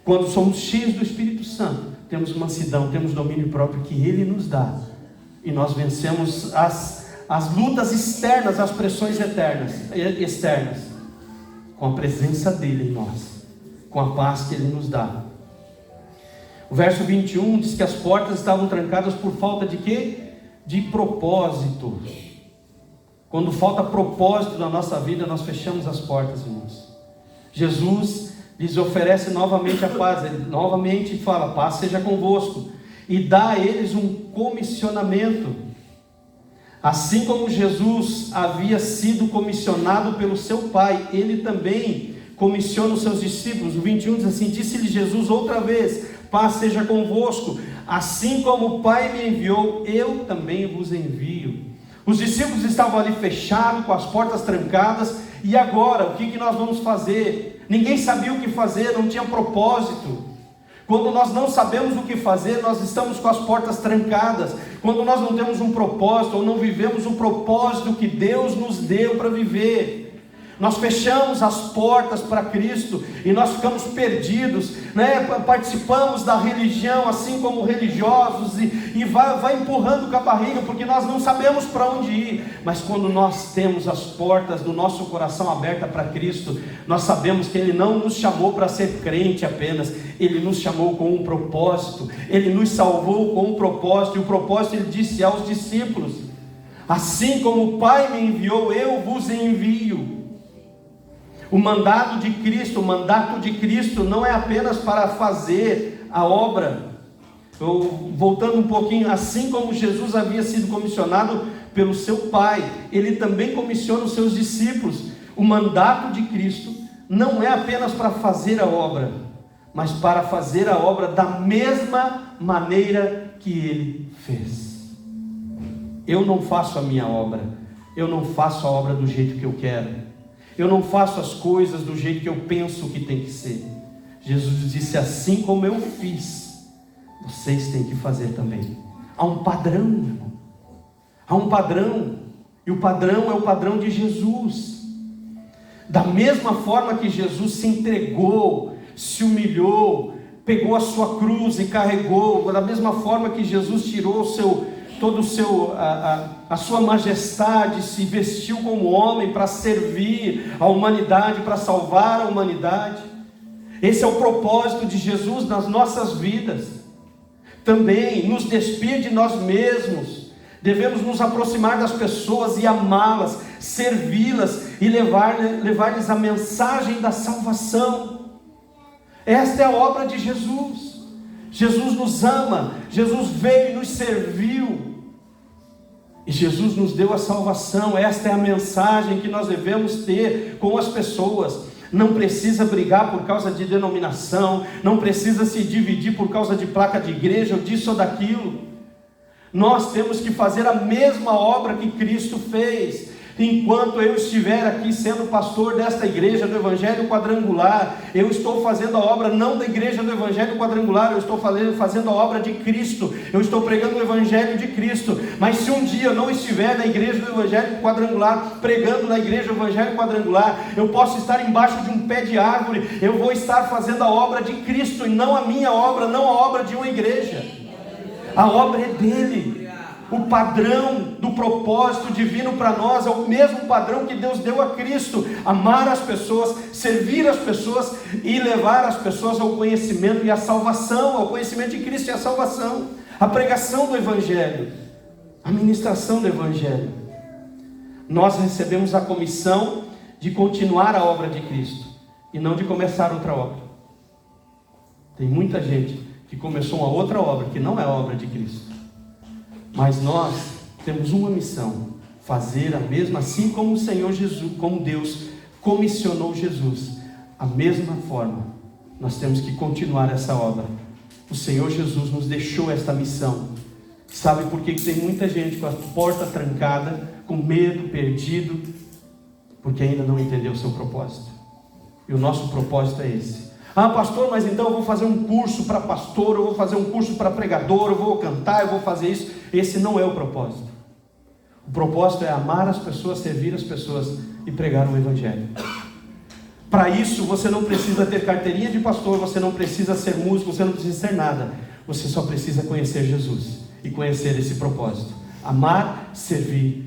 Quando somos cheios do Espírito Santo, temos mansidão, temos domínio próprio que Ele nos dá. E nós vencemos as lutas externas, as pressões externas, com a presença dEle em nós, com a paz que Ele nos dá. O verso 21 diz que as portas estavam trancadas por falta de quê? De propósito. Quando falta propósito na nossa vida, nós fechamos as portas, irmãos. Jesus lhes oferece novamente a paz. Ele novamente fala: paz seja convosco, e dá a eles um comissionamento. Assim como Jesus havia sido comissionado pelo seu Pai, Ele também comissiona os seus discípulos. O 21 diz assim: disse-lhe Jesus outra vez: paz seja convosco, assim como o Pai me enviou, eu também vos envio. Os discípulos estavam ali fechados, com as portas trancadas, e agora, o que nós vamos fazer? Ninguém sabia o que fazer, não tinha propósito. Quando nós não sabemos o que fazer, nós estamos com as portas trancadas. Quando nós não temos um propósito, ou não vivemos o propósito que Deus nos deu para viver, nós fechamos as portas para Cristo, e nós ficamos perdidos, né? Participamos da religião, assim como religiosos, e vai empurrando com a barriga, porque nós não sabemos para onde ir. Mas quando nós temos as portas do nosso coração abertas para Cristo, nós sabemos que Ele não nos chamou para ser crente apenas, Ele nos chamou com um propósito, Ele nos salvou com um propósito, e o propósito Ele disse aos discípulos: assim como o Pai me enviou, eu vos envio. O mandato de Cristo não é apenas para fazer a obra. Voltando um pouquinho, assim como Jesus havia sido comissionado pelo seu Pai, Ele também comissiona os seus discípulos. O mandato de Cristo não é apenas para fazer a obra, mas para fazer a obra da mesma maneira que Ele fez. Eu não faço a minha obra, eu não faço a obra do jeito que eu quero, eu não faço as coisas do jeito que eu penso que tem que ser. Jesus disse: assim como eu fiz, vocês têm que fazer também. Há um padrão, irmão. Há um padrão. E o padrão é o padrão de Jesus. Da mesma forma que Jesus se entregou, se humilhou, pegou a sua cruz e carregou, da mesma forma que Jesus tirou a sua majestade, se vestiu como homem para servir a humanidade, para salvar a humanidade. Esse é o propósito de Jesus nas nossas vidas. Também nos despir de nós mesmos. Devemos nos aproximar das pessoas e amá-las, servi-las e levar-lhes a mensagem da salvação. Esta é a obra de Jesus. Jesus nos ama, Jesus veio e nos serviu, e Jesus nos deu a salvação. Esta é a mensagem que nós devemos ter com as pessoas. Não precisa brigar por causa de denominação, não precisa se dividir por causa de placa de igreja, ou disso ou daquilo. Nós temos que fazer a mesma obra que Cristo fez. Enquanto eu estiver aqui sendo pastor desta igreja do Evangelho Quadrangular, eu estou fazendo a obra não da igreja do Evangelho Quadrangular, eu estou fazendo a obra de Cristo, eu estou pregando o Evangelho de Cristo. Mas se um dia eu não estiver na igreja do Evangelho Quadrangular, pregando na igreja do Evangelho Quadrangular, eu posso estar embaixo de um pé de árvore, eu vou estar fazendo a obra de Cristo, e não a minha obra, não a obra de uma igreja. A obra é dele. o padrão do propósito divino para nós é o mesmo padrão que Deus deu a Cristo: amar as pessoas, servir as pessoas e levar as pessoas ao conhecimento e à salvação, ao conhecimento de Cristo e à salvação, a pregação do Evangelho, a ministração do Evangelho. Nós recebemos a comissão de continuar a obra de Cristo e não de começar outra obra. Tem muita gente que começou uma outra obra que não é a obra de Cristo. Mas nós temos uma missão: fazer a mesma, assim como o Senhor Jesus, como Deus comissionou Jesus, a mesma forma, nós temos que continuar essa obra. O Senhor Jesus nos deixou esta missão. Sabe por que tem muita gente com a porta trancada, com medo, perdido? Porque ainda não entendeu o seu propósito. E o nosso propósito é esse. Ah, pastor, mas então eu vou fazer um curso para pastor, eu vou fazer um curso para pregador, eu vou cantar, eu vou fazer isso. Esse não é o propósito. O propósito é amar as pessoas, servir as pessoas e pregar o Evangelho. Para isso você não precisa ter carteirinha de pastor, você não precisa ser músico, você não precisa ser nada. Você só precisa conhecer Jesus e conhecer esse propósito: amar, servir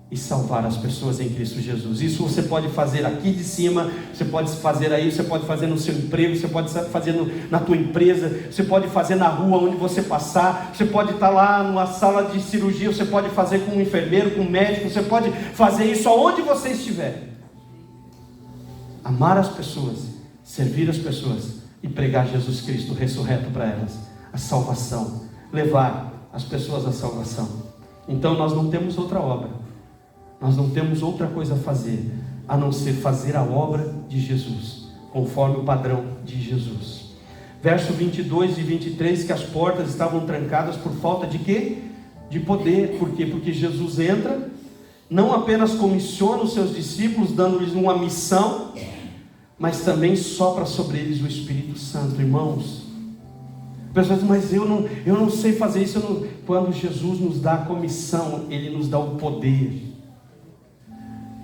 e salvar as pessoas em Cristo Jesus. Isso você pode fazer aqui de cima, você pode fazer aí, você pode fazer no seu emprego, você pode fazer na tua empresa, você pode fazer na rua onde você passar, você pode estar lá numa sala de cirurgia, você pode fazer com um enfermeiro, com um médico, você pode fazer isso aonde você estiver. Amar as pessoas, servir as pessoas e pregar Jesus Cristo ressurreto para elas, a salvação, levar as pessoas à salvação. Então nós não temos outra obra. Nós não temos outra coisa a fazer, a não ser fazer a obra de Jesus, conforme o padrão de Jesus. Verso 22 e 23, que as portas estavam trancadas por falta de quê? De poder. Por quê? Porque Jesus entra, não apenas comissiona os seus discípulos, dando-lhes uma missão, mas também sopra sobre eles o Espírito Santo. Irmãos, pessoas dizem, mas eu não sei fazer isso. Quando Jesus nos dá a comissão, Ele nos dá o poder.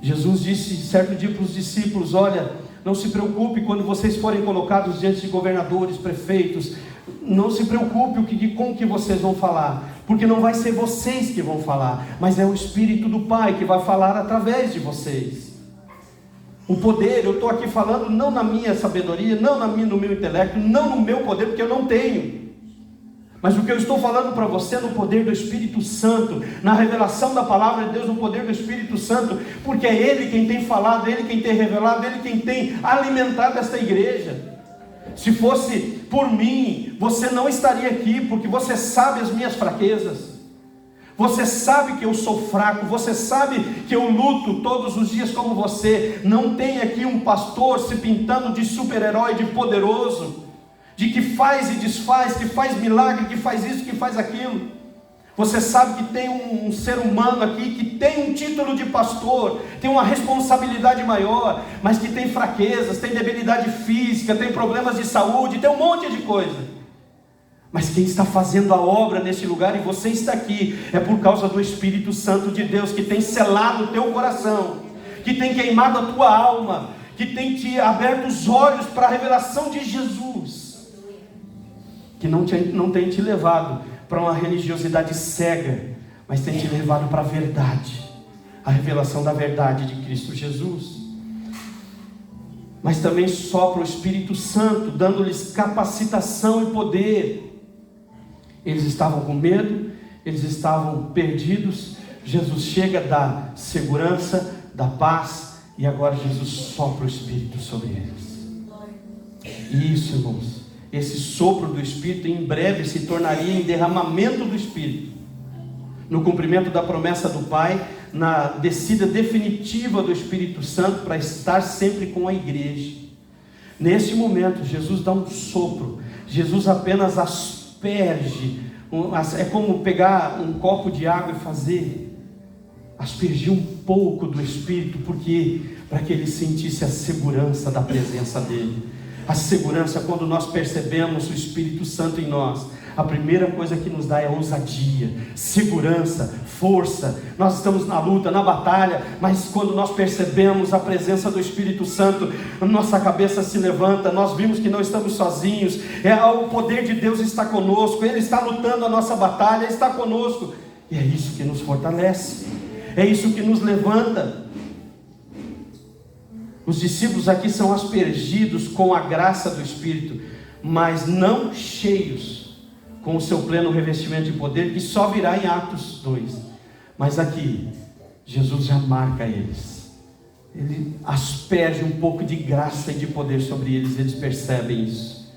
Jesus disse certo dia para os discípulos: olha, não se preocupe quando vocês forem colocados diante de governadores, prefeitos, não se preocupe com o que vocês vão falar, porque não vai ser vocês que vão falar, mas é o Espírito do Pai que vai falar através de vocês. O poder, eu estou aqui falando não na minha sabedoria, não no meu intelecto, não no meu poder, porque eu não tenho. Mas o que eu estou falando para você é no poder do Espírito Santo, na revelação da palavra de Deus, no poder do Espírito Santo, porque é Ele quem tem falado, Ele quem tem revelado, Ele quem tem alimentado esta igreja. Se fosse por mim, você não estaria aqui, porque você sabe as minhas fraquezas, você sabe que eu sou fraco, você sabe que eu luto todos os dias como você. Não tem aqui um pastor se pintando de super-herói, de poderoso, de que faz e desfaz, que faz milagre, que faz isso, que faz aquilo. Você sabe que tem um ser humano aqui que tem um título de pastor, tem uma responsabilidade maior, mas que tem fraquezas, tem debilidade física, tem problemas de saúde, tem um monte de coisa. Mas quem está fazendo a obra nesse lugar, e você está aqui, é por causa do Espírito Santo de Deus, que tem selado o teu coração, que tem queimado a tua alma, que tem te aberto os olhos para a revelação de Jesus, que não tem te levado para uma religiosidade cega, mas tem te levado para a verdade, a revelação da verdade de Cristo Jesus. Mas também sopra o Espírito Santo, dando-lhes capacitação e poder. Eles estavam com medo, eles estavam perdidos. Jesus chega, dá segurança, dá paz, e agora Jesus sopra o Espírito sobre eles. Isso, irmãos, esse sopro do Espírito em breve se tornaria em derramamento do Espírito, no cumprimento da promessa do Pai, na descida definitiva do Espírito Santo para estar sempre com a igreja. Nesse momento Jesus dá um sopro, Jesus apenas asperge, é como pegar um copo de água e aspergir um pouco do Espírito, porque para que ele sentisse a segurança da presença dele. A segurança, quando nós percebemos o Espírito Santo em nós, a primeira coisa que nos dá é ousadia, segurança, força. Nós estamos na luta, na batalha, mas quando nós percebemos a presença do Espírito Santo, nossa cabeça se levanta, nós vimos que não estamos sozinhos, o poder de Deus está conosco, Ele está lutando a nossa batalha, Ele está conosco, E é isso que nos fortalece, é isso que nos levanta. Os discípulos aqui são aspergidos com a graça do Espírito, mas não cheios com o seu pleno revestimento de poder, que só virá em Atos 2. Mas aqui, Jesus já marca eles. Ele asperge um pouco de graça e de poder sobre eles, eles percebem isso.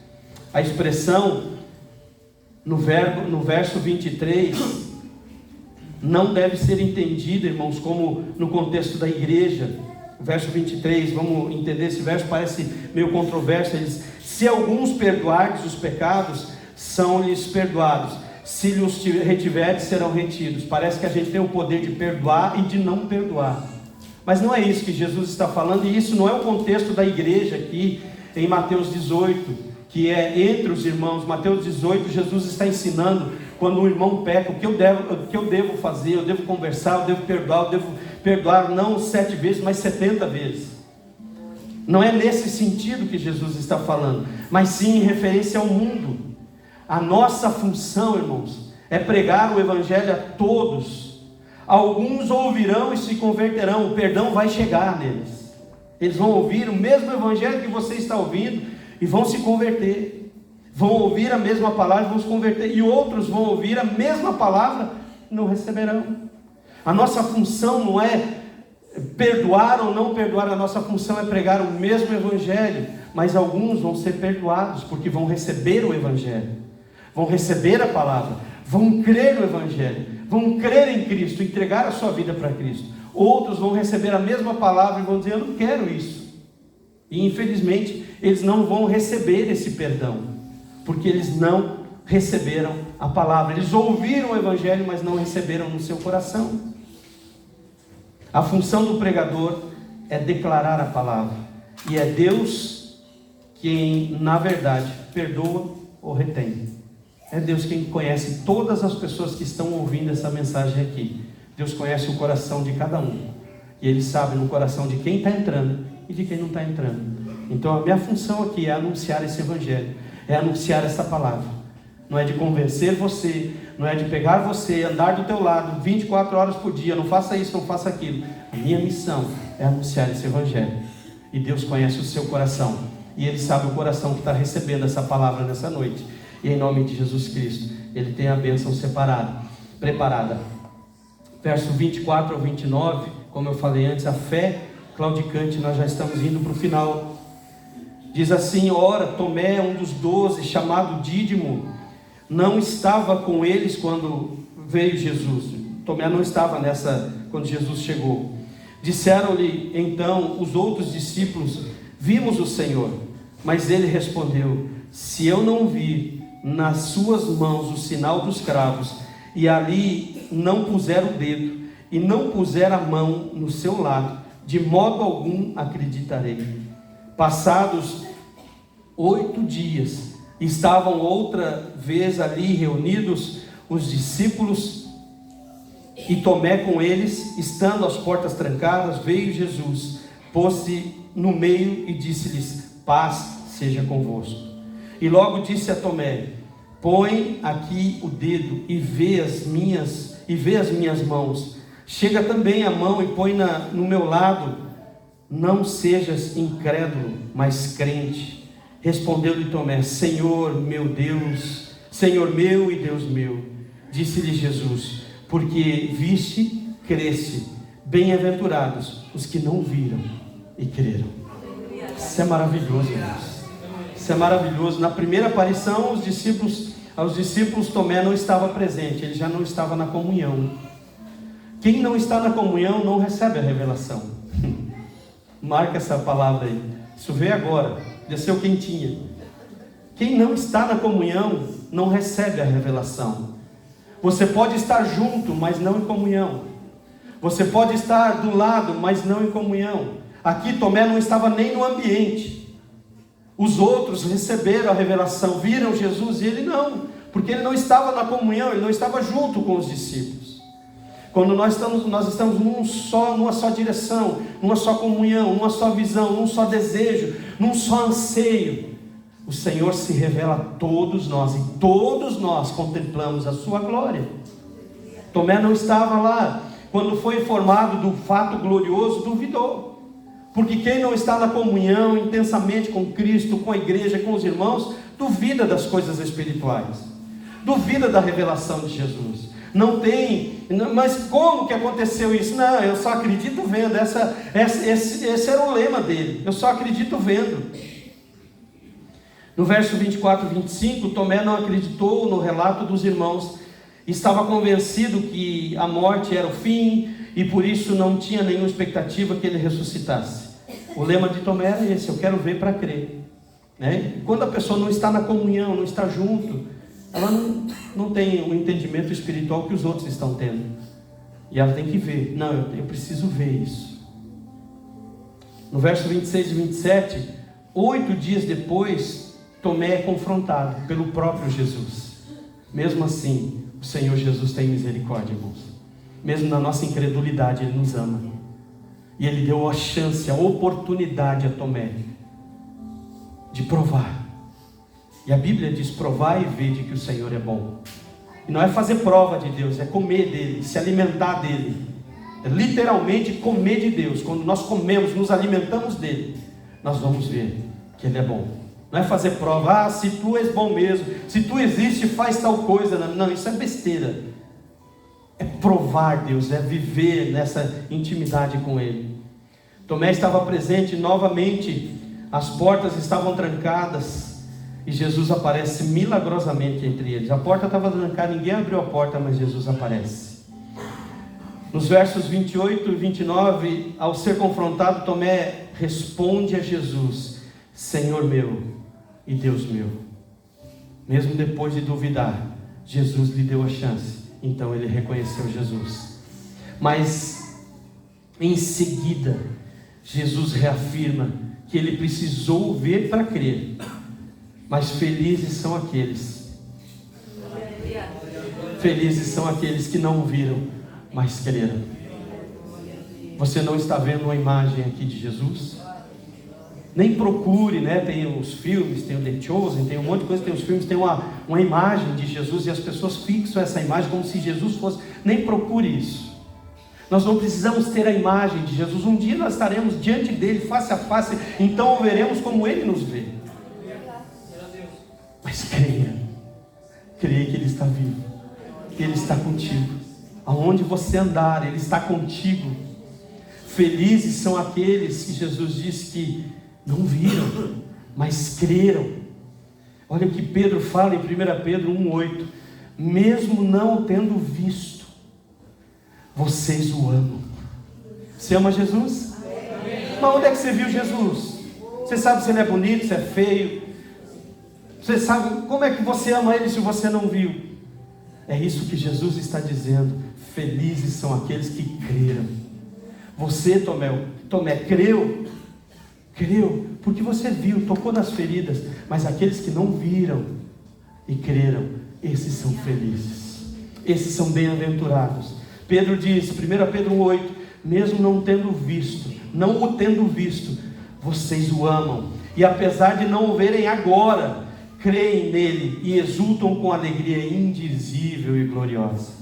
A expressão no verso 23 não deve ser entendida, irmãos, como no contexto da igreja. Verso 23, vamos entender esse verso, parece meio controverso. Ele diz: se alguns perdoardes os pecados, são-lhes perdoados, se lhes retiverdes, serão retidos. Parece que a gente tem o poder de perdoar e de não perdoar, mas não é isso que Jesus está falando, e isso não é o contexto da igreja aqui em Mateus 18, que é entre os irmãos. Mateus 18, Jesus está ensinando, quando um irmão peca, o que eu devo fazer, eu devo conversar, eu devo perdoar não 7 vezes, mas 70 vezes. Não é nesse sentido que Jesus está falando, mas sim em referência ao mundo. A nossa função, irmãos, é pregar o Evangelho a todos. Alguns ouvirão e se converterão, o perdão vai chegar neles. Eles vão ouvir o mesmo Evangelho que você está ouvindo e vão se converter. Vão ouvir a mesma palavra e vão se converter. E outros vão ouvir a mesma palavra e não receberão. A nossa função não é perdoar ou não perdoar, a nossa função é pregar o mesmo Evangelho. Mas alguns vão ser perdoados porque vão receber o Evangelho, vão receber a palavra, vão crer no Evangelho, vão crer em Cristo, entregar a sua vida para Cristo. Outros vão receber a mesma palavra e vão dizer: eu não quero isso. E infelizmente eles não vão receber esse perdão, porque eles não receberam a palavra. Eles ouviram o Evangelho, mas não receberam no seu coração. A função do pregador é declarar a palavra, e é Deus quem, na verdade, perdoa ou retém. É Deus quem conhece todas as pessoas que estão ouvindo essa mensagem aqui. Deus conhece o coração de cada um, e Ele sabe no coração de quem está entrando e de quem não está entrando. Então a minha função aqui é anunciar esse Evangelho, é anunciar essa palavra. Não é de convencer você, não é de pegar você, andar do teu lado 24 horas por dia, não faça isso, não faça aquilo. A minha missão é anunciar esse Evangelho. E Deus conhece o seu coração, e Ele sabe o coração que está recebendo essa palavra nessa noite. E em nome de Jesus Cristo, Ele tem a bênção preparada. Verso 24 ao 29, como eu falei antes, a fé claudicante, nós já estamos indo para o final. Diz assim: ora, Tomé, um dos 12, chamado Dídimo, não estava com eles quando veio Jesus. Tomé não estava quando Jesus chegou. Disseram-lhe então os outros discípulos: vimos o Senhor. Mas ele respondeu: se eu não vir nas suas mãos o sinal dos cravos, e ali não puser o dedo, e não puser a mão no seu lado, de modo algum acreditarei. Passados 8 dias, estavam outra vez ali reunidos os discípulos, e Tomé com eles. Estando as portas trancadas, veio Jesus, pôs-se no meio e disse-lhes: paz seja convosco. E logo disse a Tomé: põe aqui o dedo e vê as minhas mãos. Chega também a mão e põe no meu lado. Não sejas incrédulo, mas crente. Respondeu-lhe Tomé: Senhor meu Deus, Senhor meu e Deus meu. Disse-lhe Jesus: porque viste, creste. Bem-aventurados os que não viram e creram. Isso é maravilhoso, irmãos. Isso é maravilhoso. Na primeira aparição, aos discípulos Tomé não estava presente, ele já não estava na comunhão. Quem não está na comunhão não recebe a revelação. Marca essa palavra aí. Isso veio agora, desceu quentinha. Quem não está na comunhão não recebe a revelação. Você pode estar junto, mas não em comunhão. Você pode estar do lado, mas não em comunhão. Aqui Tomé não estava nem no ambiente. Os outros receberam a revelação, viram Jesus, e ele não, porque ele não estava na comunhão, ele não estava junto com os discípulos. Quando nós estamos numa só direção, numa só comunhão, numa só visão, num só desejo, num só anseio, o Senhor se revela a todos nós, e todos nós contemplamos a sua glória. Tomé não estava lá. Quando foi informado do fato glorioso, duvidou. Porque quem não está na comunhão intensamente com Cristo, com a igreja, com os irmãos, duvida das coisas espirituais, duvida da revelação de Jesus. Não tem, mas como que aconteceu isso? Não, eu só acredito vendo. Esse era o lema dele, eu só acredito vendo. No verso 24 e 25, Tomé não acreditou no relato dos irmãos, estava convencido que a morte era o fim, e por isso não tinha nenhuma expectativa que ele ressuscitasse. O lema de Tomé era esse: eu quero ver para crer, né? Quando a pessoa não está na comunhão, não está junto, ela não tem o entendimento espiritual que os outros estão tendo, e ela tem que ver. Não, eu preciso ver isso. No verso 26 e 27, 8 dias depois, Tomé é confrontado pelo próprio Jesus. Mesmo assim, o Senhor Jesus tem misericórdia, irmãos. Mesmo na nossa incredulidade, Ele nos ama, e Ele deu a chance, a oportunidade a Tomé de provar. E a Bíblia diz: provai e vede que o Senhor é bom. E não é fazer prova de Deus, é comer dele, se alimentar dele. É literalmente comer de Deus. Quando nós comemos, nos alimentamos dele, nós vamos ver que Ele é bom. Não é fazer prova: se tu és bom mesmo, se tu existe, faz tal coisa. Não, isso é besteira. É provar Deus, é viver nessa intimidade com Ele. Tomé estava presente novamente, as portas estavam trancadas, e Jesus aparece milagrosamente entre eles. A porta estava trancada, ninguém abriu a porta, mas Jesus aparece. Nos versos 28 e 29, ao ser confrontado, Tomé responde a Jesus: Senhor meu e Deus meu. Mesmo depois de duvidar, Jesus lhe deu a chance. Então ele reconheceu Jesus. Mas em seguida, Jesus reafirma que ele precisou ver para crer. Mas felizes são aqueles que não viram, mas creram. Você não está vendo uma imagem aqui de Jesus? Nem procure, né? Tem os filmes, tem o The Chosen, tem um monte de coisa, tem os filmes, tem uma imagem de Jesus, e as pessoas fixam essa imagem como se Jesus fosse. Nem procure isso. Nós não precisamos ter a imagem de Jesus. Um dia nós estaremos diante dele, face a face, então o veremos como ele nos vê. Mas creia que Ele está vivo, que Ele está contigo. Aonde você andar, Ele está contigo. Felizes são aqueles que Jesus disse que não viram, mas creram. Olha o que Pedro fala em 1 Pedro 1,8: mesmo não o tendo visto, vocês o amam. Você ama Jesus? Mas onde é que você viu Jesus? Você sabe se ele é bonito, se é feio? Você sabe como é que você ama ele se você não viu? É isso que Jesus está dizendo: felizes são aqueles que creram. Você, Tomé, creu porque você viu, tocou nas feridas. Mas aqueles que não viram e creram, esses são felizes, esses são bem-aventurados. Pedro diz, 1 Pedro 1,8: mesmo não o tendo visto, vocês o amam, e apesar de não o verem agora, creem nele e exultam com alegria indizível e gloriosa.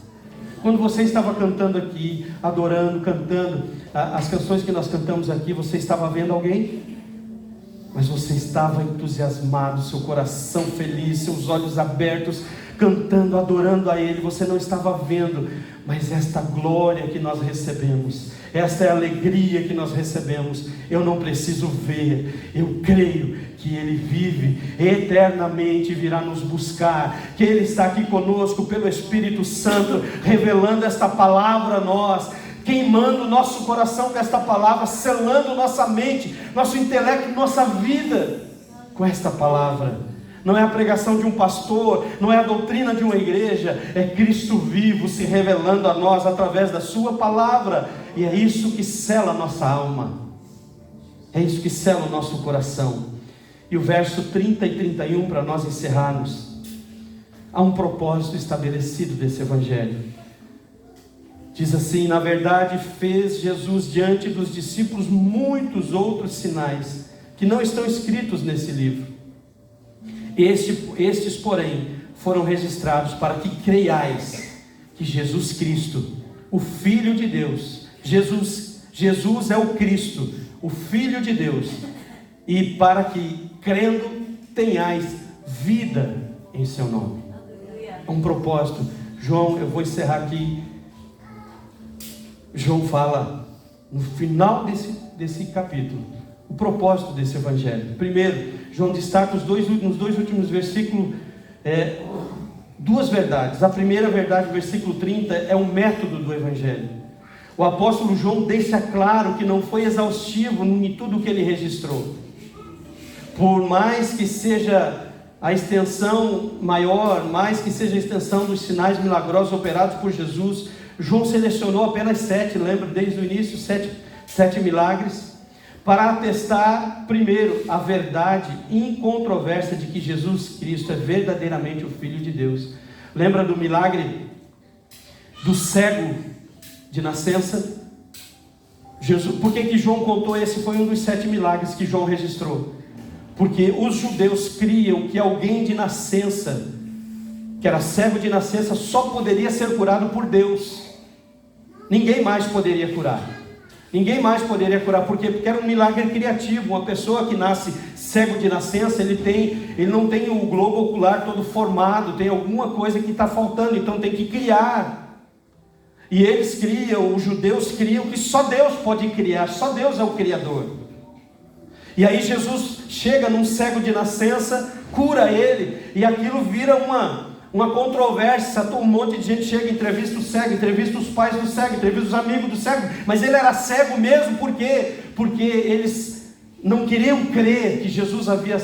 Quando você estava cantando aqui, adorando, cantando as canções que nós cantamos aqui, você estava vendo alguém? Mas você estava entusiasmado, seu coração feliz, seus olhos abertos, cantando, adorando a Ele. Você não estava vendo, mas esta glória que nós recebemos, esta é a alegria que nós recebemos. Eu não preciso ver, eu creio que Ele vive eternamente e virá nos buscar, que Ele está aqui conosco pelo Espírito Santo, revelando esta palavra a nós, queimando o nosso coração com esta palavra, selando nossa mente, nosso intelecto, nossa vida com esta palavra. Não é a pregação de um pastor, não é a doutrina de uma igreja, é Cristo vivo se revelando a nós através da sua palavra, e é isso que sela a nossa alma, é isso que sela o nosso coração. E o verso 30 e 31, para nós encerrarmos, há um propósito estabelecido desse evangelho. Diz assim: na verdade fez Jesus diante dos discípulos muitos outros sinais, que não estão escritos nesse livro. Estes, porém, foram registrados para que creiais que Jesus Cristo, o Filho de Deus, Jesus é o Cristo, o Filho de Deus, e para que, crendo, tenhais vida em seu nome. É um propósito. João, eu vou encerrar aqui. João fala no final desse capítulo o propósito desse evangelho. Primeiro, João destaca nos dois últimos versículos duas verdades. A primeira verdade, versículo 30, é o método do evangelho. O apóstolo João deixa claro que não foi exaustivo em tudo que ele registrou. Por mais que seja a extensão maior, mais que seja a extensão dos sinais milagrosos operados por Jesus, João selecionou apenas 7, lembra desde o início, 7 milagres, para atestar, primeiro, a verdade incontroversa de que Jesus Cristo é verdadeiramente o Filho de Deus. Lembra do milagre do cego de nascença? Por que João contou? Esse foi um dos 7 milagres que João registrou. Porque os judeus criam que alguém de nascença, que era cego de nascença, só poderia ser curado por Deus. Ninguém mais poderia curar. Ninguém mais poderia curar. Por quê? Porque era um milagre criativo. Uma pessoa que nasce cego de nascença, ele não tem o globo ocular todo formado, tem alguma coisa que está faltando, então tem que criar. E eles criam, os judeus criam que só Deus pode criar, só Deus é o Criador. E aí Jesus chega num cego de nascença, cura ele, e aquilo vira uma controvérsia. Um monte de gente chega, entrevista o cego, entrevista os pais do cego, entrevista os amigos do cego, mas ele era cego mesmo, por quê? Porque eles não queriam crer que Jesus havia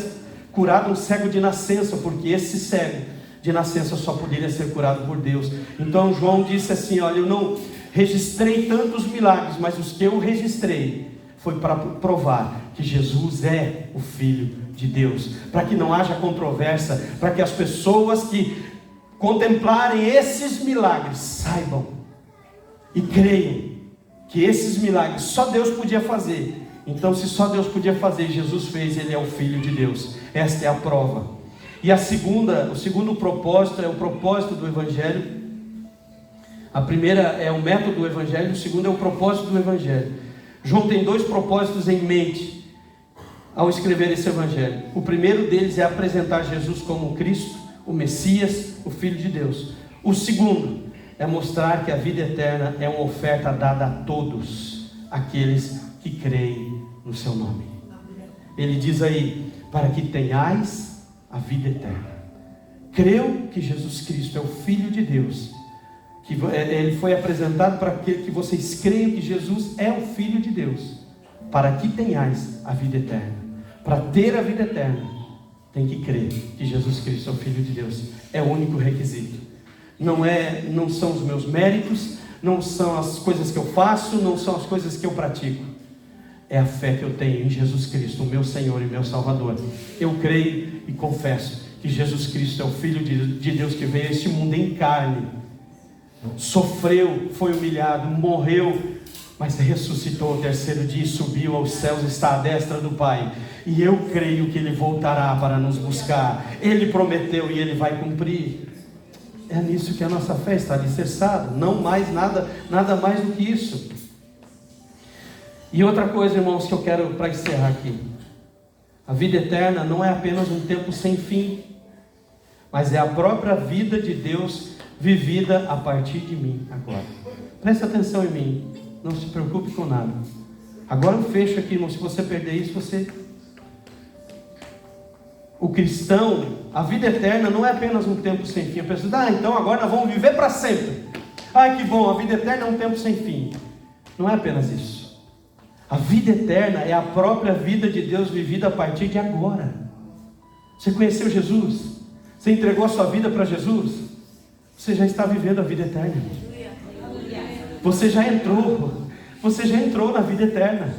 curado um cego de nascença, porque esse cego de nascença só poderia ser curado por Deus. Então João disse assim: olha, eu não registrei tantos milagres, mas os que eu registrei foi para provar que Jesus é o Filho de Deus, para que não haja controvérsia, para que as pessoas que contemplarem esses milagres saibam e creiam que esses milagres só Deus podia fazer. Então, se só Deus podia fazer, Jesus fez, ele é o Filho de Deus. Esta é a prova. E o segundo propósito é o propósito do Evangelho. A primeira é o método do Evangelho, o segundo é o propósito do Evangelho. João tem 2 propósitos em mente ao escrever esse Evangelho. O primeiro deles é apresentar Jesus como o Cristo, o Messias, o Filho de Deus. O segundo é mostrar que a vida eterna é uma oferta dada a todos aqueles que creem no seu nome. Ele diz aí: para que tenhais a vida eterna. Creu que Jesus Cristo é o Filho de Deus, que ele foi apresentado para que vocês creiam que Jesus é o Filho de Deus, para que tenhais a vida eterna. Para ter a vida eterna, tem que crer que Jesus Cristo é o Filho de Deus. É o único requisito. Não são os meus méritos, não são as coisas que eu faço, não são as coisas que eu pratico. É a fé que eu tenho em Jesus Cristo, o meu Senhor e meu Salvador. Eu creio e confesso que Jesus Cristo é o Filho de Deus que veio a este mundo em carne, sofreu, foi humilhado, morreu, mas ressuscitou ao 3º dia e subiu aos céus, está à destra do Pai. E eu creio que Ele voltará para nos buscar. Ele prometeu e Ele vai cumprir. É nisso que a nossa fé está alicerçada, não mais nada mais do que isso. E outra coisa, irmãos, que eu quero para encerrar aqui: a vida eterna não é apenas um tempo sem fim, mas é a própria vida de Deus vivida a partir de mim agora. Presta atenção em mim, não se preocupe com nada. Agora eu fecho aqui, irmão. Se você perder isso, o cristão, a vida eterna não é apenas um tempo sem fim. A pessoa diz: então agora nós vamos viver para sempre. Que bom, a vida eterna é um tempo sem fim. Não é apenas isso. A vida eterna é a própria vida de Deus vivida a partir de agora. Você conheceu Jesus? Você entregou a sua vida para Jesus? Você já está vivendo a vida eterna. Você já entrou na vida eterna.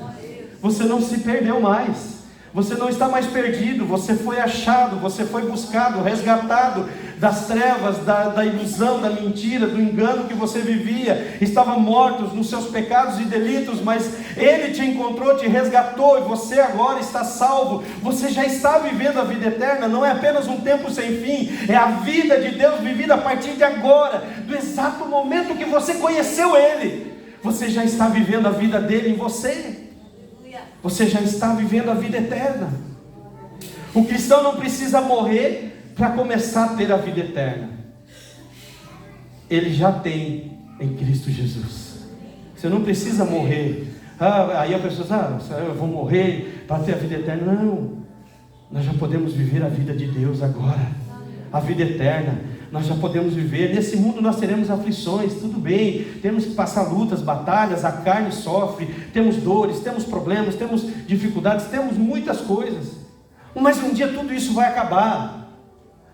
Você não se perdeu mais. Você não está mais perdido. Você foi achado, você foi buscado, resgatado. das trevas, da ilusão, da mentira, do engano que você vivia, estavam mortos nos seus pecados e delitos, mas Ele te encontrou, te resgatou, e você agora está salvo. Você já está vivendo a vida eterna. Não é apenas um tempo sem fim, é a vida de Deus vivida a partir de agora, do exato momento que você conheceu Ele. Você já está vivendo a vida dele em você. Você já está vivendo a vida eterna. O cristão não precisa morrer para começar a ter a vida eterna. Ele já tem em Cristo Jesus. Você não precisa morrer. Aí a pessoa diz, eu vou morrer para ter a vida eterna. Não, nós já podemos viver a vida de Deus agora, a vida eterna. Nós já podemos viver. Nesse mundo nós teremos aflições, tudo bem, temos que passar lutas, batalhas, a carne sofre, temos dores, temos problemas, temos dificuldades, temos muitas coisas, mas um dia tudo isso vai acabar.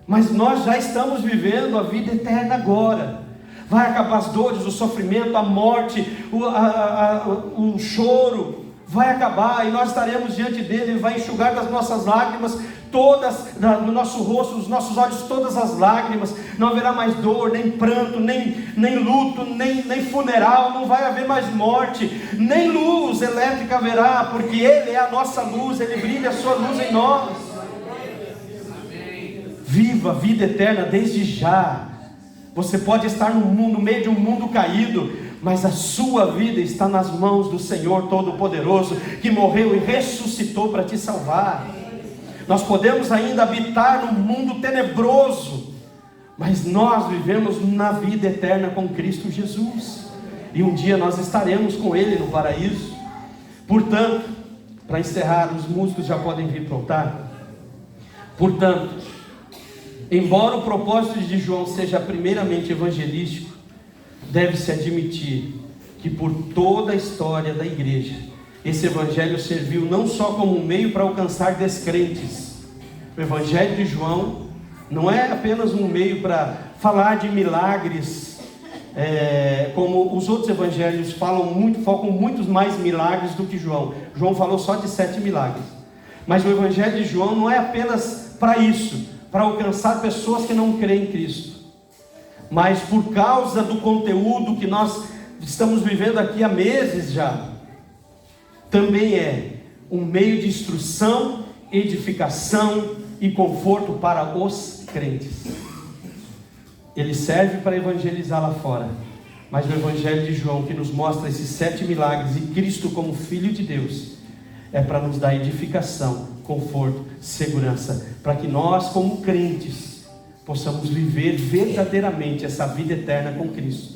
Mas nós já estamos vivendo a vida eterna agora. Vai acabar as dores, o sofrimento, a morte, o choro, vai acabar, e nós estaremos diante dele. Ele vai enxugar das nossas lágrimas todas, no nosso rosto, nos nossos olhos, todas as lágrimas. Não haverá mais dor, nem pranto, nem luto, nem funeral. Não vai haver mais morte, nem luz elétrica haverá, porque Ele é a nossa luz. Ele brilha a sua luz em nós. Viva a vida eterna desde já. Você pode estar no meio de um mundo caído, mas a sua vida está nas mãos do Senhor Todo-Poderoso, que morreu e ressuscitou para te salvar. Nós podemos ainda habitar num mundo tenebroso, mas nós vivemos na vida eterna com Cristo Jesus, e um dia nós estaremos com Ele no paraíso. Portanto, para encerrar, os músicos já podem vir para o altar. Portanto, embora o propósito de João seja primeiramente evangelístico, deve-se admitir que por toda a história da igreja, esse evangelho serviu não só como um meio para alcançar descrentes. O evangelho de João não é apenas um meio para falar de milagres, como os outros evangelhos focam muitos mais milagres do que João. João falou só de 7 milagres. Mas o evangelho de João não é apenas para isso, para alcançar pessoas que não creem em Cristo, mas por causa do conteúdo que nós estamos vivendo aqui há meses já, também é um meio de instrução, edificação e conforto para os crentes. Ele serve para evangelizar lá fora, mas o evangelho de João, que nos mostra esses 7 milagres e Cristo como Filho de Deus, é para nos dar edificação, conforto, segurança, para que nós como crentes possamos viver verdadeiramente essa vida eterna com Cristo,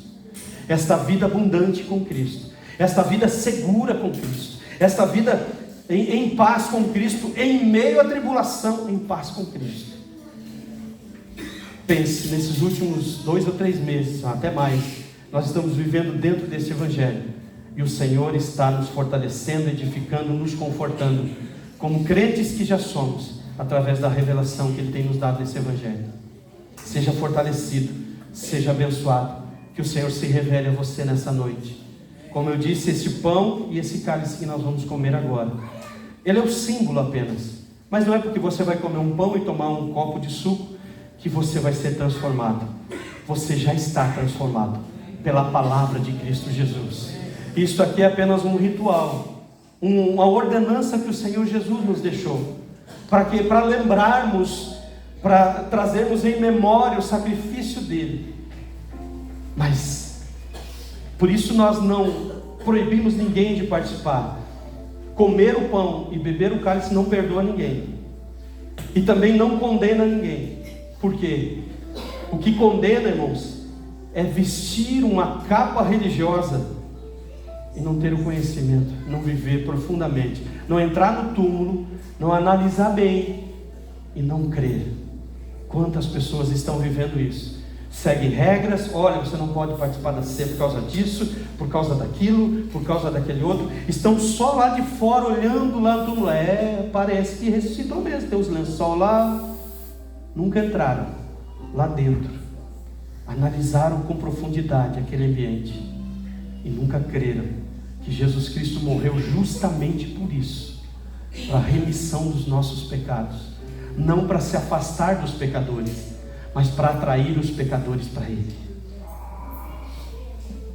esta vida abundante com Cristo, esta vida segura com Cristo, esta vida em paz com Cristo, em meio à tribulação, em paz com Cristo. Pense, nesses últimos 2 ou 3 meses, até mais, nós estamos vivendo dentro desse evangelho, e o Senhor está nos fortalecendo, edificando, nos confortando, como crentes que já somos, através da revelação que Ele tem nos dado nesse evangelho. Seja fortalecido, seja abençoado, que o Senhor se revele a você nessa noite. Como eu disse, esse pão e esse cálice que nós vamos comer agora, ele é o símbolo apenas, mas não é porque você vai comer um pão e tomar um copo de suco que você vai ser transformado. Você já está transformado pela palavra de Cristo Jesus. Isso aqui é apenas um ritual, uma ordenança que o Senhor Jesus nos deixou, para lembrarmos, para trazermos em memória o sacrifício dele. Mas por isso nós não proibimos ninguém de participar. Comer o pão e beber o cálice não perdoa ninguém, e também não condena ninguém. Por quê? O que condena, irmãos, é vestir uma capa religiosa e não ter o conhecimento, não viver profundamente, não entrar no túmulo, não analisar bem e não crer. Quantas pessoas estão vivendo isso? Seguem regras, olha, você não pode participar da ceia por causa disso, por causa daquilo, por causa daquele outro. Estão só lá de fora olhando lá no túmulo. Parece que ressuscitou mesmo, tem os lençol lá. Nunca entraram lá dentro, analisaram com profundidade aquele ambiente e nunca creram que Jesus Cristo morreu justamente por isso, para a remissão dos nossos pecados, não para se afastar dos pecadores, mas para atrair os pecadores para Ele.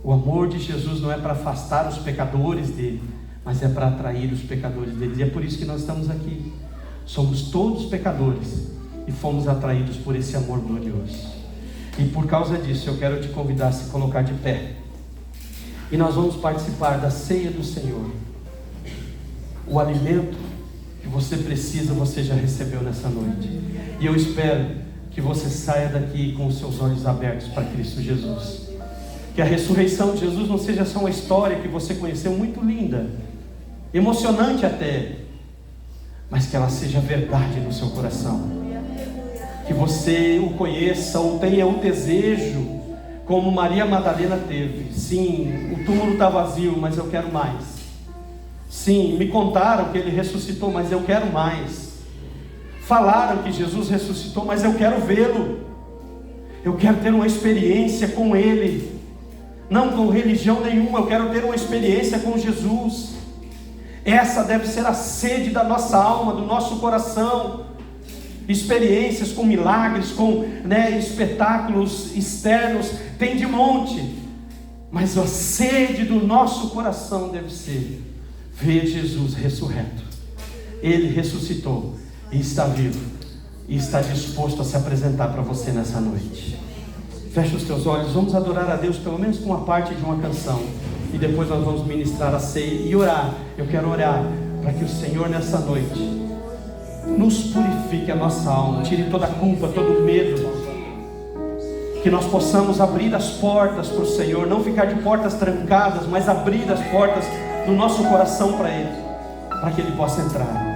O amor de Jesus não é para afastar os pecadores dele, mas é para atrair os pecadores dele. E é por isso que nós estamos aqui. Somos todos pecadores e fomos atraídos por esse amor glorioso. E por causa disso eu quero te convidar a se colocar de pé. E nós vamos participar da ceia do Senhor. O alimento que você precisa, você já recebeu nessa noite. E eu espero que você saia daqui com os seus olhos abertos para Cristo Jesus. Que a ressurreição de Jesus não seja só uma história que você conheceu, muito linda, emocionante até, mas que ela seja verdade no seu coração. Que você o conheça ou tenha o desejo, como Maria Madalena teve. Sim, o túmulo está vazio, mas eu quero mais. Sim, me contaram que Ele ressuscitou, mas eu quero mais. Falaram que Jesus ressuscitou, mas eu quero vê-lo. Eu quero ter uma experiência com Ele. Não com religião nenhuma, eu quero ter uma experiência com Jesus. Essa deve ser a sede da nossa alma, do nosso coração. Experiências com milagres, com espetáculos externos, tem de monte. Mas a sede do nosso coração deve ser ver Jesus ressurreto. Ele ressuscitou e está vivo, e está disposto a se apresentar para você nessa noite. Fecha os teus olhos, vamos adorar a Deus pelo menos com uma parte de uma canção, e depois nós vamos ministrar a ceia e orar. Eu quero orar para que o Senhor nessa noite nos purifique a nossa alma, tire toda a culpa, todo o medo, que nós possamos abrir as portas para o Senhor, não ficar de portas trancadas, mas abrir as portas do nosso coração para Ele, para que Ele possa entrar.